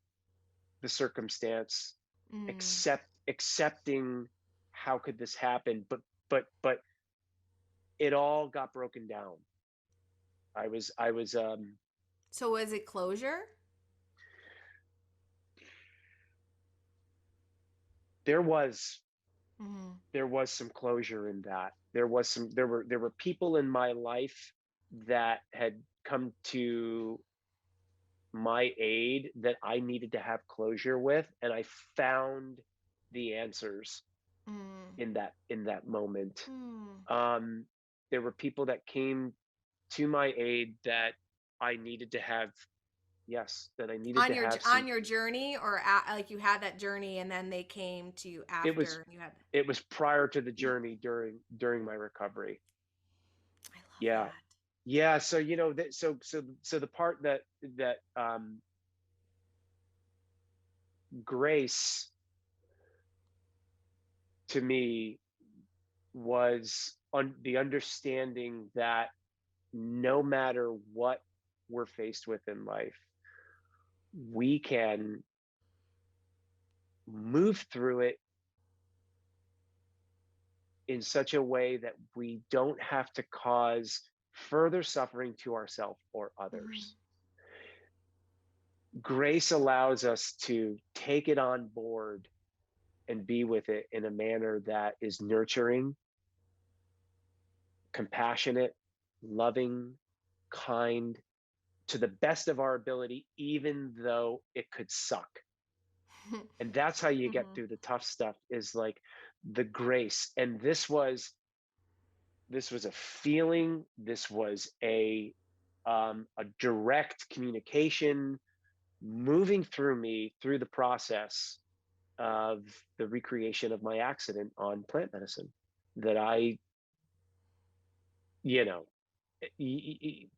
the circumstance, Mm. accepting how could this happen, but it all got broken down. I was So was it closure? there was Mm-hmm. there was some closure in that. There were people in my life that had come to my aid that I needed to have closure with, and I found the answers Mm. in that moment. Mm. Um, there were people that came to my aid that I needed to have, yes, that I needed On to your have some. on your journey, or like you had that journey and then they came to you It was after and you had. it was prior to the journey during my recovery. I love Yeah, that. yeah. So the part that grace to me was the understanding that no matter what we're faced with in life, we can move through it in such a way that we don't have to cause further suffering to ourselves or Mm-hmm. others. Grace allows us to take it on board and be with it in a manner that is nurturing, compassionate, loving, kind, to the best of our ability, even though it could suck. And that's how you get Mm-hmm. through the tough stuff, is like the grace. And this was a feeling, this was a direct communication moving through me through the process of the recreation of my accident on plant medicine, that I, you know,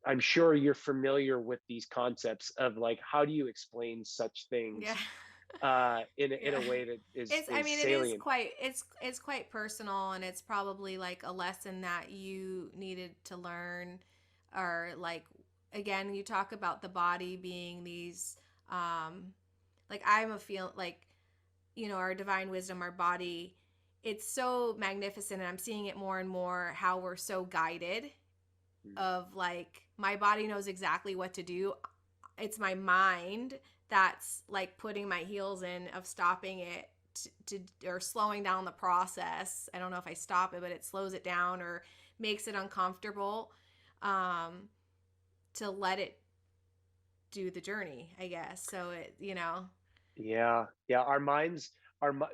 I'm sure you're familiar with these concepts of like, how do you explain such Yeah. things in a Yeah. way that is It's, I is mean, it is salient. quite, it's quite personal, and it's probably like a lesson that you needed to learn, or like, again, you talk about the body being these, um like, I'm a feel like, our divine wisdom, our body, it's so magnificent, and I'm seeing it more and more how we're so guided, Mm. of like, my body knows exactly what to do. It's my mind that's like putting my heels in, of stopping it, or slowing down the process. I don't know if I stop it, but it slows it down or makes it uncomfortable, um, to let it do the journey, I guess. So Yeah, yeah. Our minds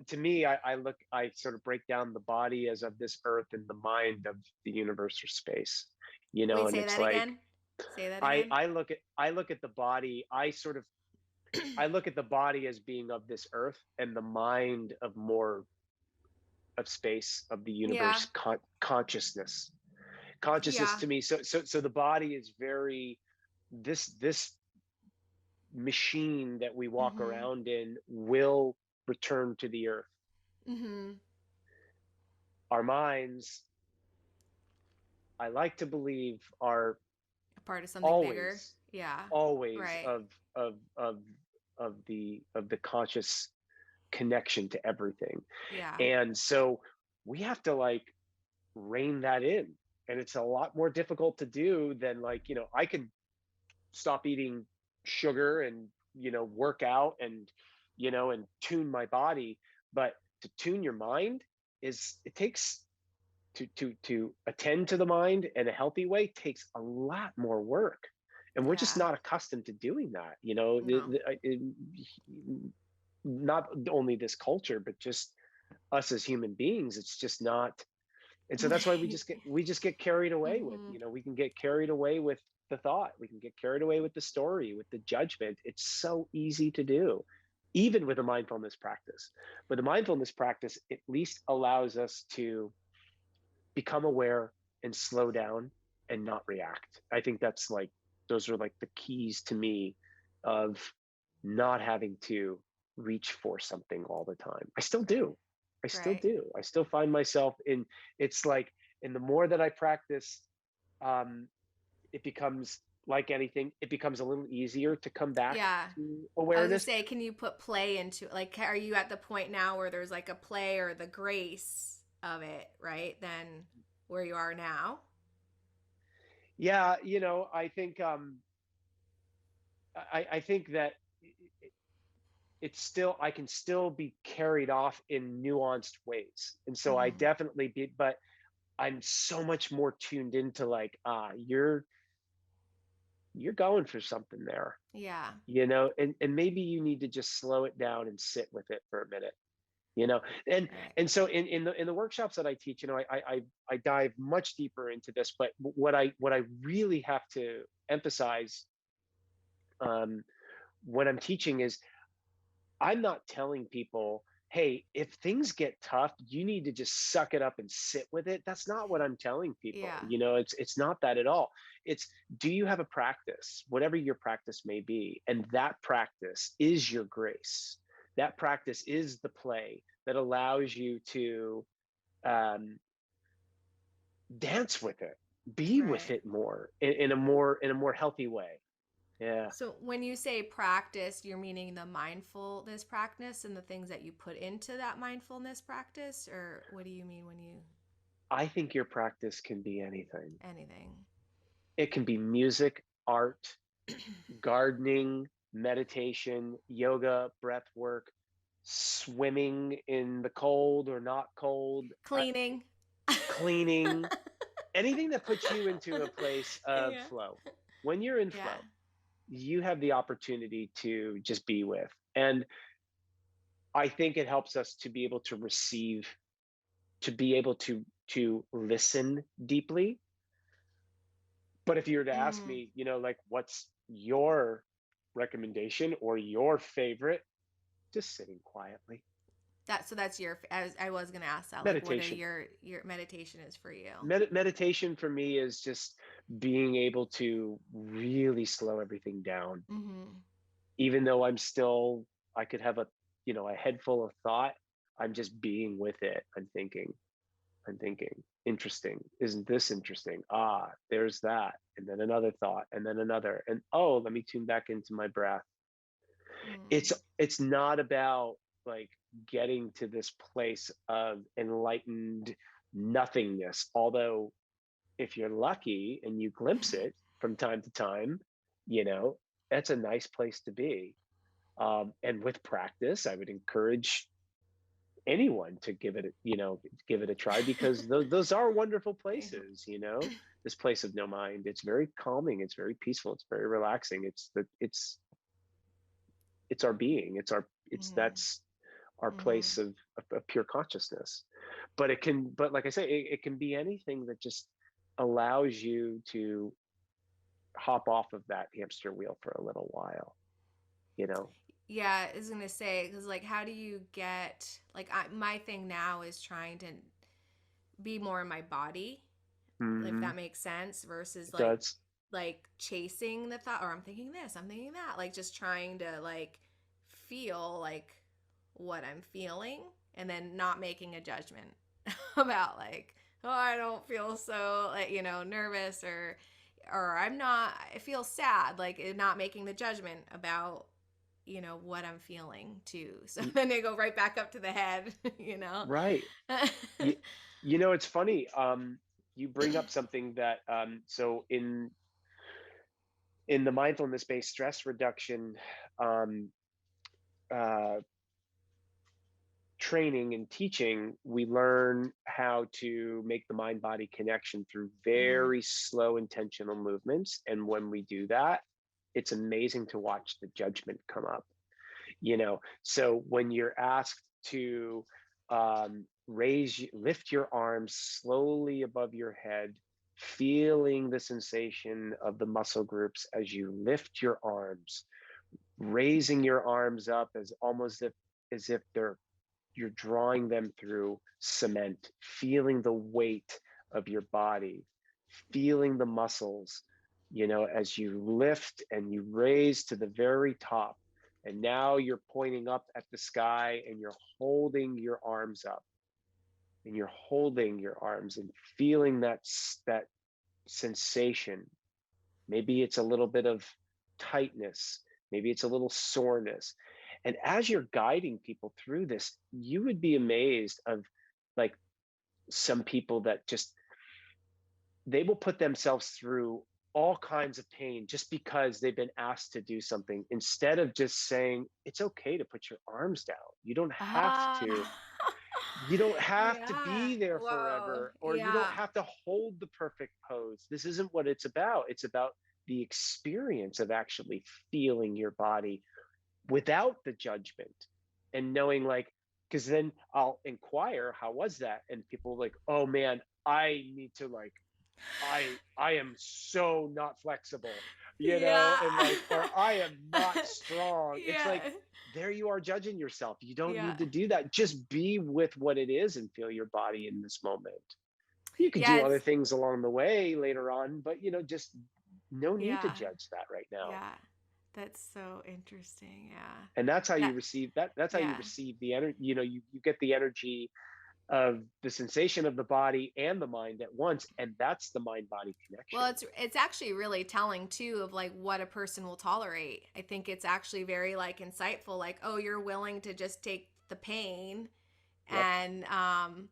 to me, I sort of break down the body as of this earth and the mind of the universe or space, wait, and say it's that like again. Say that I again. I look at I look at the body, I look at the body as being of this earth, and the mind of more of space, of the Yeah. universe, consciousness Yeah. to me. So the body is very, this machine that we walk Mhm. around in will return to the earth. Mhm. Our minds, I like to believe, are A part of something bigger. always, Yeah. always Right. of the conscious connection to everything. Yeah. And so we have to like rein that in. And it's a lot more difficult to do than, like, I could stop eating sugar and, work out and, and tune my body. But to tune your mind, it takes, to attend to the mind in a healthy way, takes a lot more work, and we're just Yeah. not accustomed to doing that, No. not only this culture, but just us as human beings. It's just not. And so that's why we just get carried away with, Mhm. we can get carried away with the thought, we can get carried away with the story, with the judgment. It's so easy to do, even with a mindfulness practice. But the mindfulness practice at least allows us to become aware and slow down and not react. I think that's like, those are like the keys to me of not having to reach for something all the time. I still Right. do. I still Right. do. I still find myself in, it's like, and the more that I practice, um, it becomes like anything, it becomes a little easier to come back Yeah. to I was gonna awareness. say, can you put play into, like, are you at the point now where there's like a play or the grace of it, right? Then where you are now? Yeah, I think I think that it's still, I can still be carried off in nuanced ways. And so I Mm-hmm. definitely be, but I'm so much more tuned into like, you're going for something there, Yeah. and maybe you need to just slow it down and sit with it for a minute, you know. and Right. and so in the workshops that I teach, I dive much deeper into this, but what I really have to emphasize, um, when I'm teaching, is I'm not telling people, hey, if things get tough, you need to just suck it up and sit with it. That's not what I'm telling people. Yeah. It's not that at all. It's, do you have a practice, whatever your practice may be, and that practice is your grace. That practice is the play that allows you to, um, dance with it, be with Right. it more in a more healthy way. Yeah. So when you say practice, you're meaning the mindfulness practice and the things that you put into that mindfulness practice, or what do you mean when you I think your practice can be anything. anything? It can be music, art, gardening, meditation, yoga, breath work, swimming in the cold or not cold, Cleaning. cleaning, anything that puts you into a place of Yeah. flow. When you're in Yeah. flow, you have the opportunity to just be with. And I think it helps us to be able to receive, to be able to listen deeply. But if you were to ask Mm. me, like, what's your recommendation or your favorite, just sitting quietly. That's your, as I was gonna ask that, like, what are Meditation. your meditation is for you? Meditation for me is just being able to really slow everything down. Mm-hmm. Even though I could have a head full of thought, I'm just being with it. I'm thinking, interesting. Isn't this interesting? Ah, there's that. And then another thought, and then another. And oh, let me tune back into my breath. it's Mm. it's not about like getting to this place of enlightened nothingness, although if you're lucky and you glimpse it from time to time, you know that's a nice place to be. And with practice, I would encourage anyone to give it a try, because those are wonderful Yeah. places. This place of no mind, it's very calming, it's very peaceful, it's very relaxing. It's our being, it's Mm-hmm. that's our Mm-hmm. place of pure consciousness. But like I say, it can be anything that just allows you to hop off of that hamster wheel for a little while you know Yeah, I was gonna say, because like, how do you get, like, my thing now is trying to be more in my body, if hmm that makes sense, versus it like does. chasing the thought, or I'm thinking this, I'm thinking that, like just trying to like feel like what I'm feeling, and then not making a judgment about like, oh, I don't feel so, like, nervous, or I feel sad, like not making the judgment about what I'm feeling too. So Y- then they go right back up to the head, you know. right. you, it's funny, you bring up something that, so in the mindfulness based stress reduction, um, uh, training and teaching, we learn how to make the mind body connection through Mm-hmm. very slow, intentional movements. And when we do that, it's amazing to watch the judgment come up. So when you're asked to, lift your arms slowly above your head, feeling the sensation of the muscle groups as you lift your arms, raising your arms up as almost as if you're drawing them through cement, feeling the weight of your body, feeling the muscles, as you lift and you raise to the very top, And now you're pointing up at the sky and you're holding your arms up, and you're holding your arms and feeling that sensation. Maybe it's a little bit of tightness, maybe it's a little soreness. And as you're guiding people through this, you would be amazed of, like, some people that just, they will put themselves through all kinds of pain just because they've been asked to do something, instead of just saying it's okay to put your arms down. Ah. You don't have to Yeah. be there Whoa. forever, or you don't Yeah. have to hold the perfect pose. This isn't what it's about. It's about the experience of actually feeling your body without the judgment, and knowing, like, because then I'll inquire, how was that? And people are like, oh man, I need to, like, I am so not flexible, Yeah. and like, or I am not strong. It's like, Yeah. there you are judging yourself. You don't Yeah. need to do that. Just be with what it is and feel your body in this moment. You could do other Yes. things along the way later on, but just no need to Yeah. judge that right now. Yeah. That's so interesting. Yeah. And that's how you That receive that. That's how you yeah. receive the energy. You get the energy of the sensation of the body and the mind at once, and that's the mind body Well, connection. it's actually really telling too of like what a person will tolerate. I think it's actually very like insightful like, oh, you're willing to just take the pain Yep. and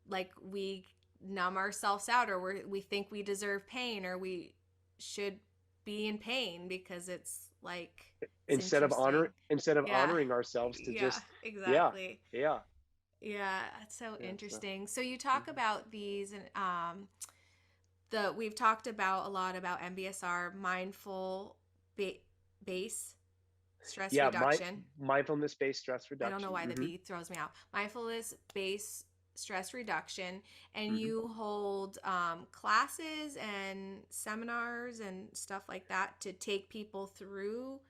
like we numb ourselves out or we think we deserve pain or we should be in pain because it's like it's interesting. Instead of Yeah. honoring ourselves to Yeah, just, yeah, exactly. yeah, Yeah, that's so yeah. So interesting. So you talk mhm. about these and the we've talked about a lot about MBSR, mindful ba- base stress Yeah, my reduction. mindfulness based stress I don't know reduction. why the B throws me out. Mindfulness based stress reduction, and Hmm. you hold classes and seminars and stuff like that to take people through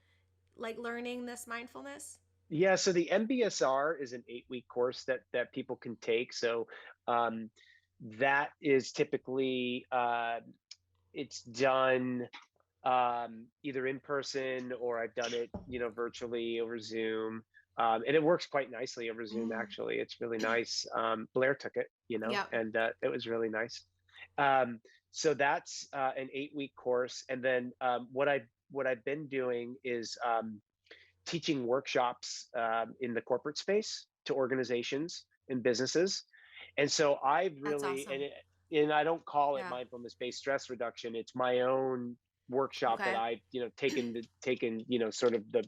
like learning this mindfulness. Yeah, so the MBSR is an 8-week course that people can take. So um, that is typically, it's done either in person, or I've done it, virtually over Zoom. And it works quite nicely over Zoom, Mm. actually. It's really nice. Blair took it, Yep, and it was really nice. Um, so that's an 8-week course. And then what I've been doing is teaching workshops in the corporate space to organizations and businesses. And so I've that's really, awesome. and I don't call it Yeah. mindfulness based stress reduction. It's my own workshop that Okay. I've, taken, sort of the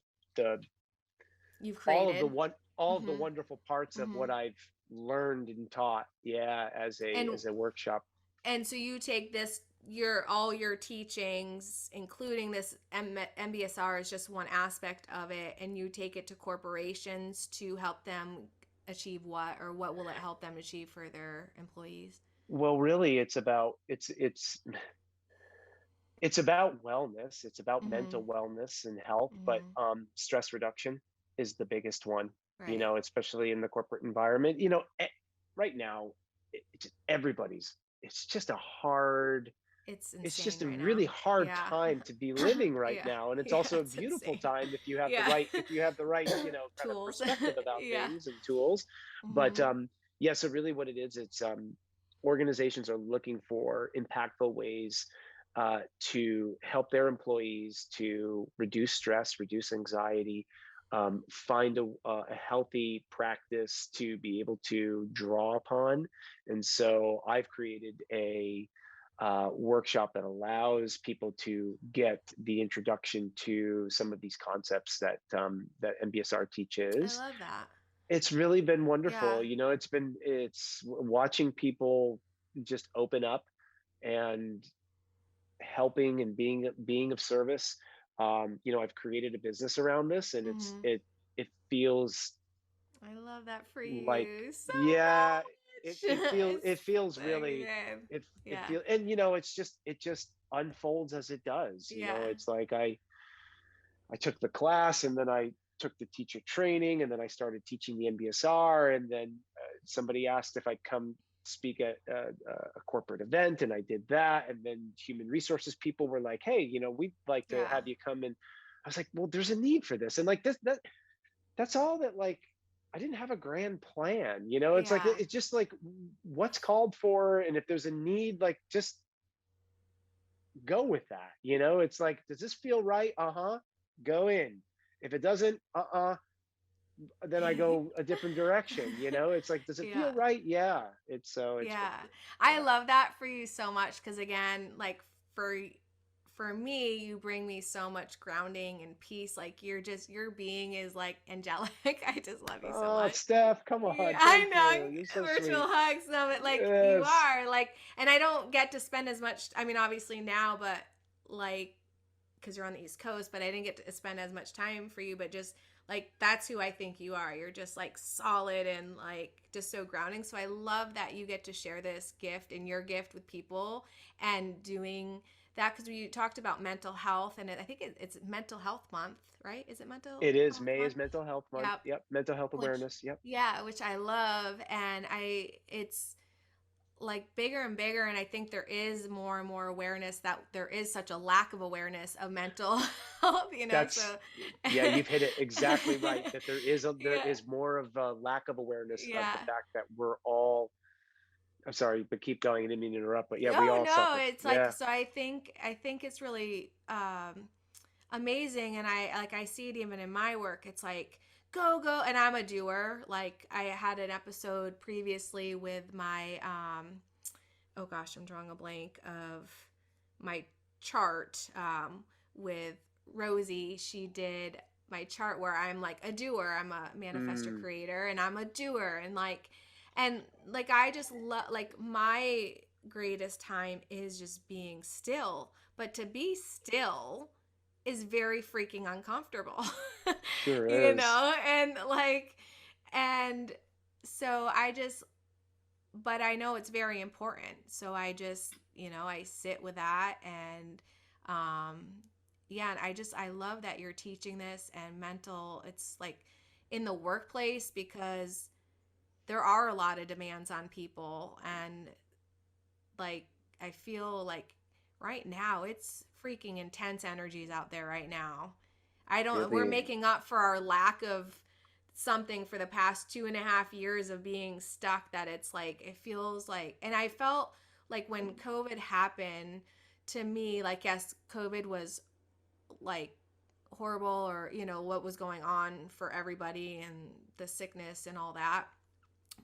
You've all of the created. one all of the Mhm. wonderful parts of Mhm. what I've learned and taught, yeah, And as a workshop. so you take this your all your teachings including this MBSR is just one aspect of it and you take it to corporations to help them achieve what or what will it help them achieve for their employees? Well, really, it's about wellness. It's about mental Mhm. wellness and health, but Mhm. stress reduction is the biggest one. Right. Especially in the corporate environment. Right now, everybody's. It's just a hard. It's It's just insane a right really now. hard Yeah. time to be living right Yeah. now, and it's Yeah, also a it's beautiful insane. time Yeah. if you have the right, kind of Tools. perspective about Yeah. things and tools. But Mhm. yeah, so really, what it is, it's organizations are looking for impactful ways to help their employees to reduce stress, reduce anxiety, find a healthy practice to be able to draw upon. And so I've created a workshop that allows people to get the introduction to some of these concepts that MBSR I teaches. love that. It's really been Yeah. wonderful. It's watching people just open up and helping and being of service. I've created a business around this, and Mhm. it feels I love that for like, you so yeah, much. it It's feels so really, good. it Yeah. feels, and it just unfolds as it does. Yeah. It's like I took the class, and then I took the teacher training, and then I started teaching the MBSR, and then somebody asked if I'd come speak at a corporate event, and I did that, and then human resources people were like, "Hey, we'd like to Yeah. have you come and I was like, well, there's a need for this. And like that's all that, like, I didn't have a grand plan, you know? It's like Yeah. it's just like what's called for, and if there's a need, like just go with that, you know? It's like, does this feel right? Uh-huh. Go in. If it doesn't, then I go a different direction, you know? It's like, does it Yeah. feel right? Yeah. It's so it's Yeah. really, I yeah. love that for you so much cuz again, like for for me, you bring me so much grounding and peace. Like you're just your being is like angelic. I just love you so Oh, much. Steph, come Yeah, on. I Thank you. You're know. so Virtual sweet. hugs, no, but like you Yes. are like, and I don't get to spend as much. I mean, obviously now, but like because you're on the East Coast, but I didn't get to spend as much time for you. But just like that's who I think you are. You're just like solid and like just so grounding. So I love that you get to share this gift and your gift with people and doing that because we talked about mental health and I think it's Mental Health Month, right? Is it Mental It is. Health May Month? is mental health month. Yep. Yep. Mental health Which awareness. Yep. yeah, which I love and I it's like bigger and bigger and I think there is more and more awareness that there is such a lack of awareness of mental health, That's so yeah, you've hit it exactly right. That there yeah, is more of a lack of awareness of the yeah. fact that we're all, I'm sorry, but keep going. I didn't mean to interrupt, but yeah, we Oh all no, suffer. it's like Yeah. so I think it's really amazing and I see it even in my work. It's like go and I'm a doer. Like I had an episode previously with my oh gosh, I'm drawing a blank of my chart with Rosie. She did my chart where I'm like a doer. I'm a manifestor Mm, creator and I'm a doer and like I just love like my greatest time is just being still. But to be still is very freaking uncomfortable. sure is. And like and so I just but I know it's very important. So I just, I sit with that and um yeah, and I love that you're teaching this and mental it's like in the workplace because there are a lot of demands on people and like I feel like right now it's freaking intense energies out there right now. I don't we're Really. making up for our lack of something for the past 2.5 years of being stuck that it's like it feels like and I felt like when COVID happened to me, like yes, COVID was like horrible or what was going on for everybody and the sickness and all that.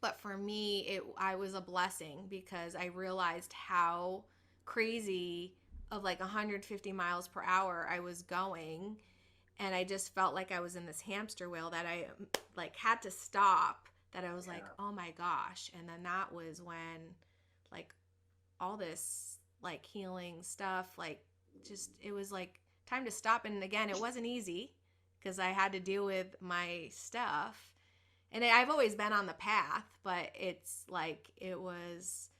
But for me, it I was a blessing because I realized how crazy of like 150 miles per hour I was going and I just felt like I was in this hamster wheel that I like had to stop that I was like, Yeah. "Oh my gosh." And then that was when like all this like healing stuff like just it was like time to stop and again, it wasn't easy because I had to deal with my stuff and I've always been on the path, but it's like it was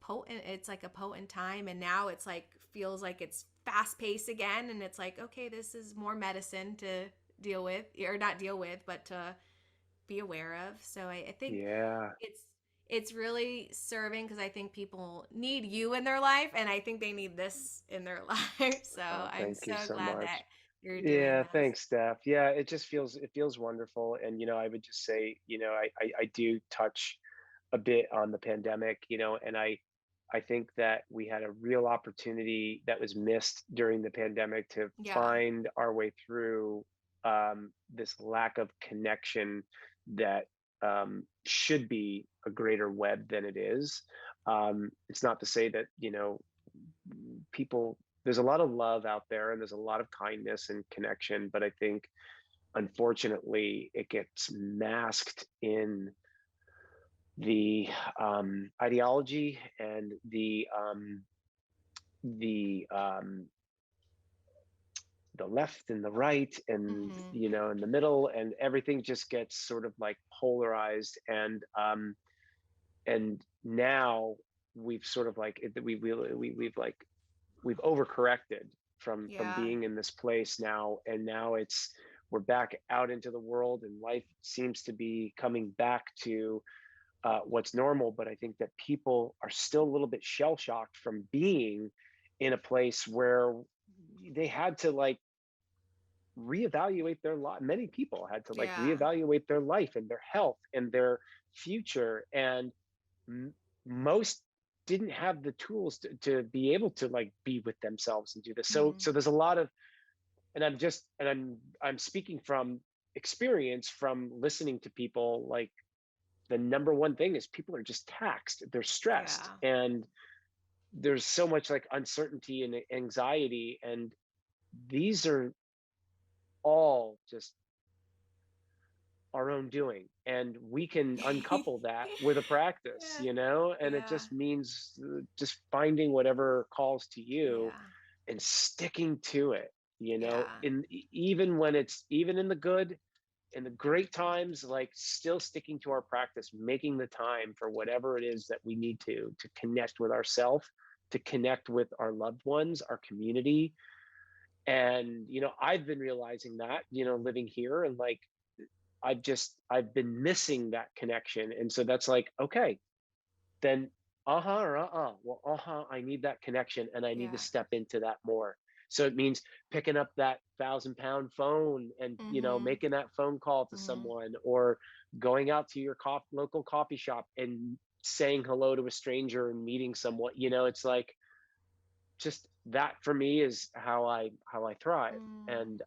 potent. It's like a potent time, and now it's like feels like it's fast paced again, and it's like okay, this is more medicine to deal with, or not deal with, but to be aware of. So I think Yeah. it's it's really serving because I think people need you in their life, and I think they need this in their life. So Oh, I'm thank you so so glad that much. you're doing Yeah, this. thanks, Steph. Yeah, it feels wonderful. And I would just say, I do touch a bit on the pandemic, and I think that we had a real opportunity that was missed during the pandemic to Yeah, find our way through this lack of connection that should be a greater web than it is. It's not to say that, people, there's a lot of love out there and there's a lot of kindness and connection, but I think unfortunately it gets masked in the ideology and the the left and the right and hmm, in the middle, and everything just gets sort of like polarized. And now we've sort of like we've like we've overcorrected from yeah, being in this place now, and now we're back out into the world, and life seems to be coming back to what's normal. But I think that people are still a little bit shell shocked from being in a place where they had to like reevaluate their life. Many people had to like Yeah. reevaluate their life and their health and their future. And m- most didn't have the tools to be able to like be with themselves and do this. So Mm. there's a lot of, and I'm speaking from experience from listening to people. Like the number one thing is people are just taxed, they're stressed, Yeah. and there's so much like uncertainty and anxiety, and these are all just our own doing, and we can uncouple that with a practice, Yeah. you know. And it Yeah. just means just finding whatever calls to you Yeah. and sticking to it, you know, Yeah. even when it's, even in the good, in the great times, like still sticking to our practice, making the time for whatever it is that we need to connect with ourselves, to connect with our loved ones, our community. And I've been realizing that, living here, and like I've been missing that connection. And so that's like, okay, then or well, I need that connection, and I need to Yeah. step into that more. So it means picking up that 1,000-pound phone and Mhm. making that phone call to Mhm. someone, or going out to your local coffee shop and saying hello to a stranger and meeting someone. It's like, just that for me is how I thrive. Mm. And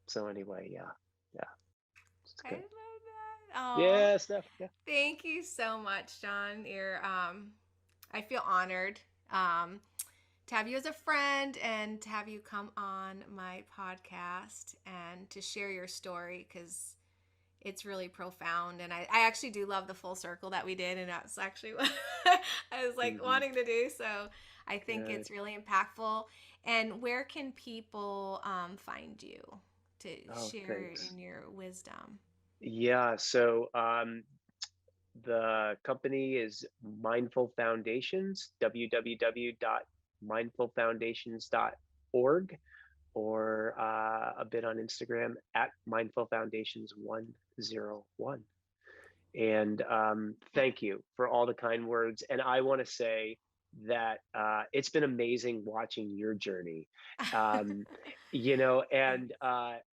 so anyway, yeah, yeah, it's I good. love that. Oh, Yeah, Steph. Yeah. thank you so much, John. I feel honored to have you as a friend and to have you come on my podcast and to share your story because it's really profound. And I actually do love the full circle that we did. And that's actually what I was like Hmm. wanting to do. So I think Good. it's really impactful. And where can people find you to Oh, share thanks. in your wisdom? Yeah. So the company is Mindful Foundations, www.mindfulfoundations.org, or a bit on Instagram at Mindful Foundations 101. And thank you for all the kind words. And I want to say that it's been amazing watching your journey, um, Thanks.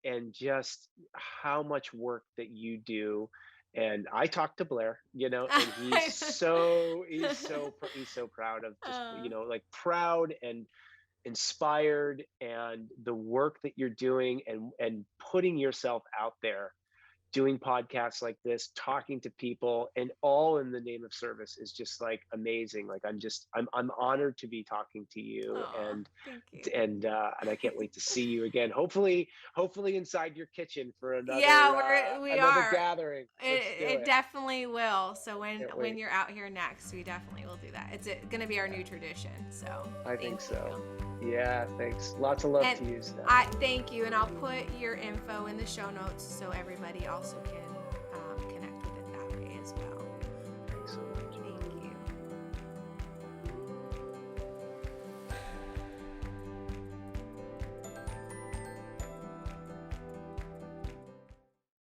and just how much work that you do. And I talked to Blair, and he's so proud of, just uh, like proud and inspired, and the work that you're doing, and putting yourself out there, doing podcasts like this, talking to people, and all in the name of service is just like amazing. Like I'm honored to be talking to you, oh, thank you. and I can't wait to see you again. Hopefully inside your kitchen for Yeah, another we another are. gathering. Let's do It it. definitely will. So Can't when wait. you're out here next, we definitely will do that. It's going to be our Yeah, new tradition. So I thank think so. you. Yeah, thanks. Lots of love And to you, Steph. I thank you, and I'll put your info in the show notes so everybody also can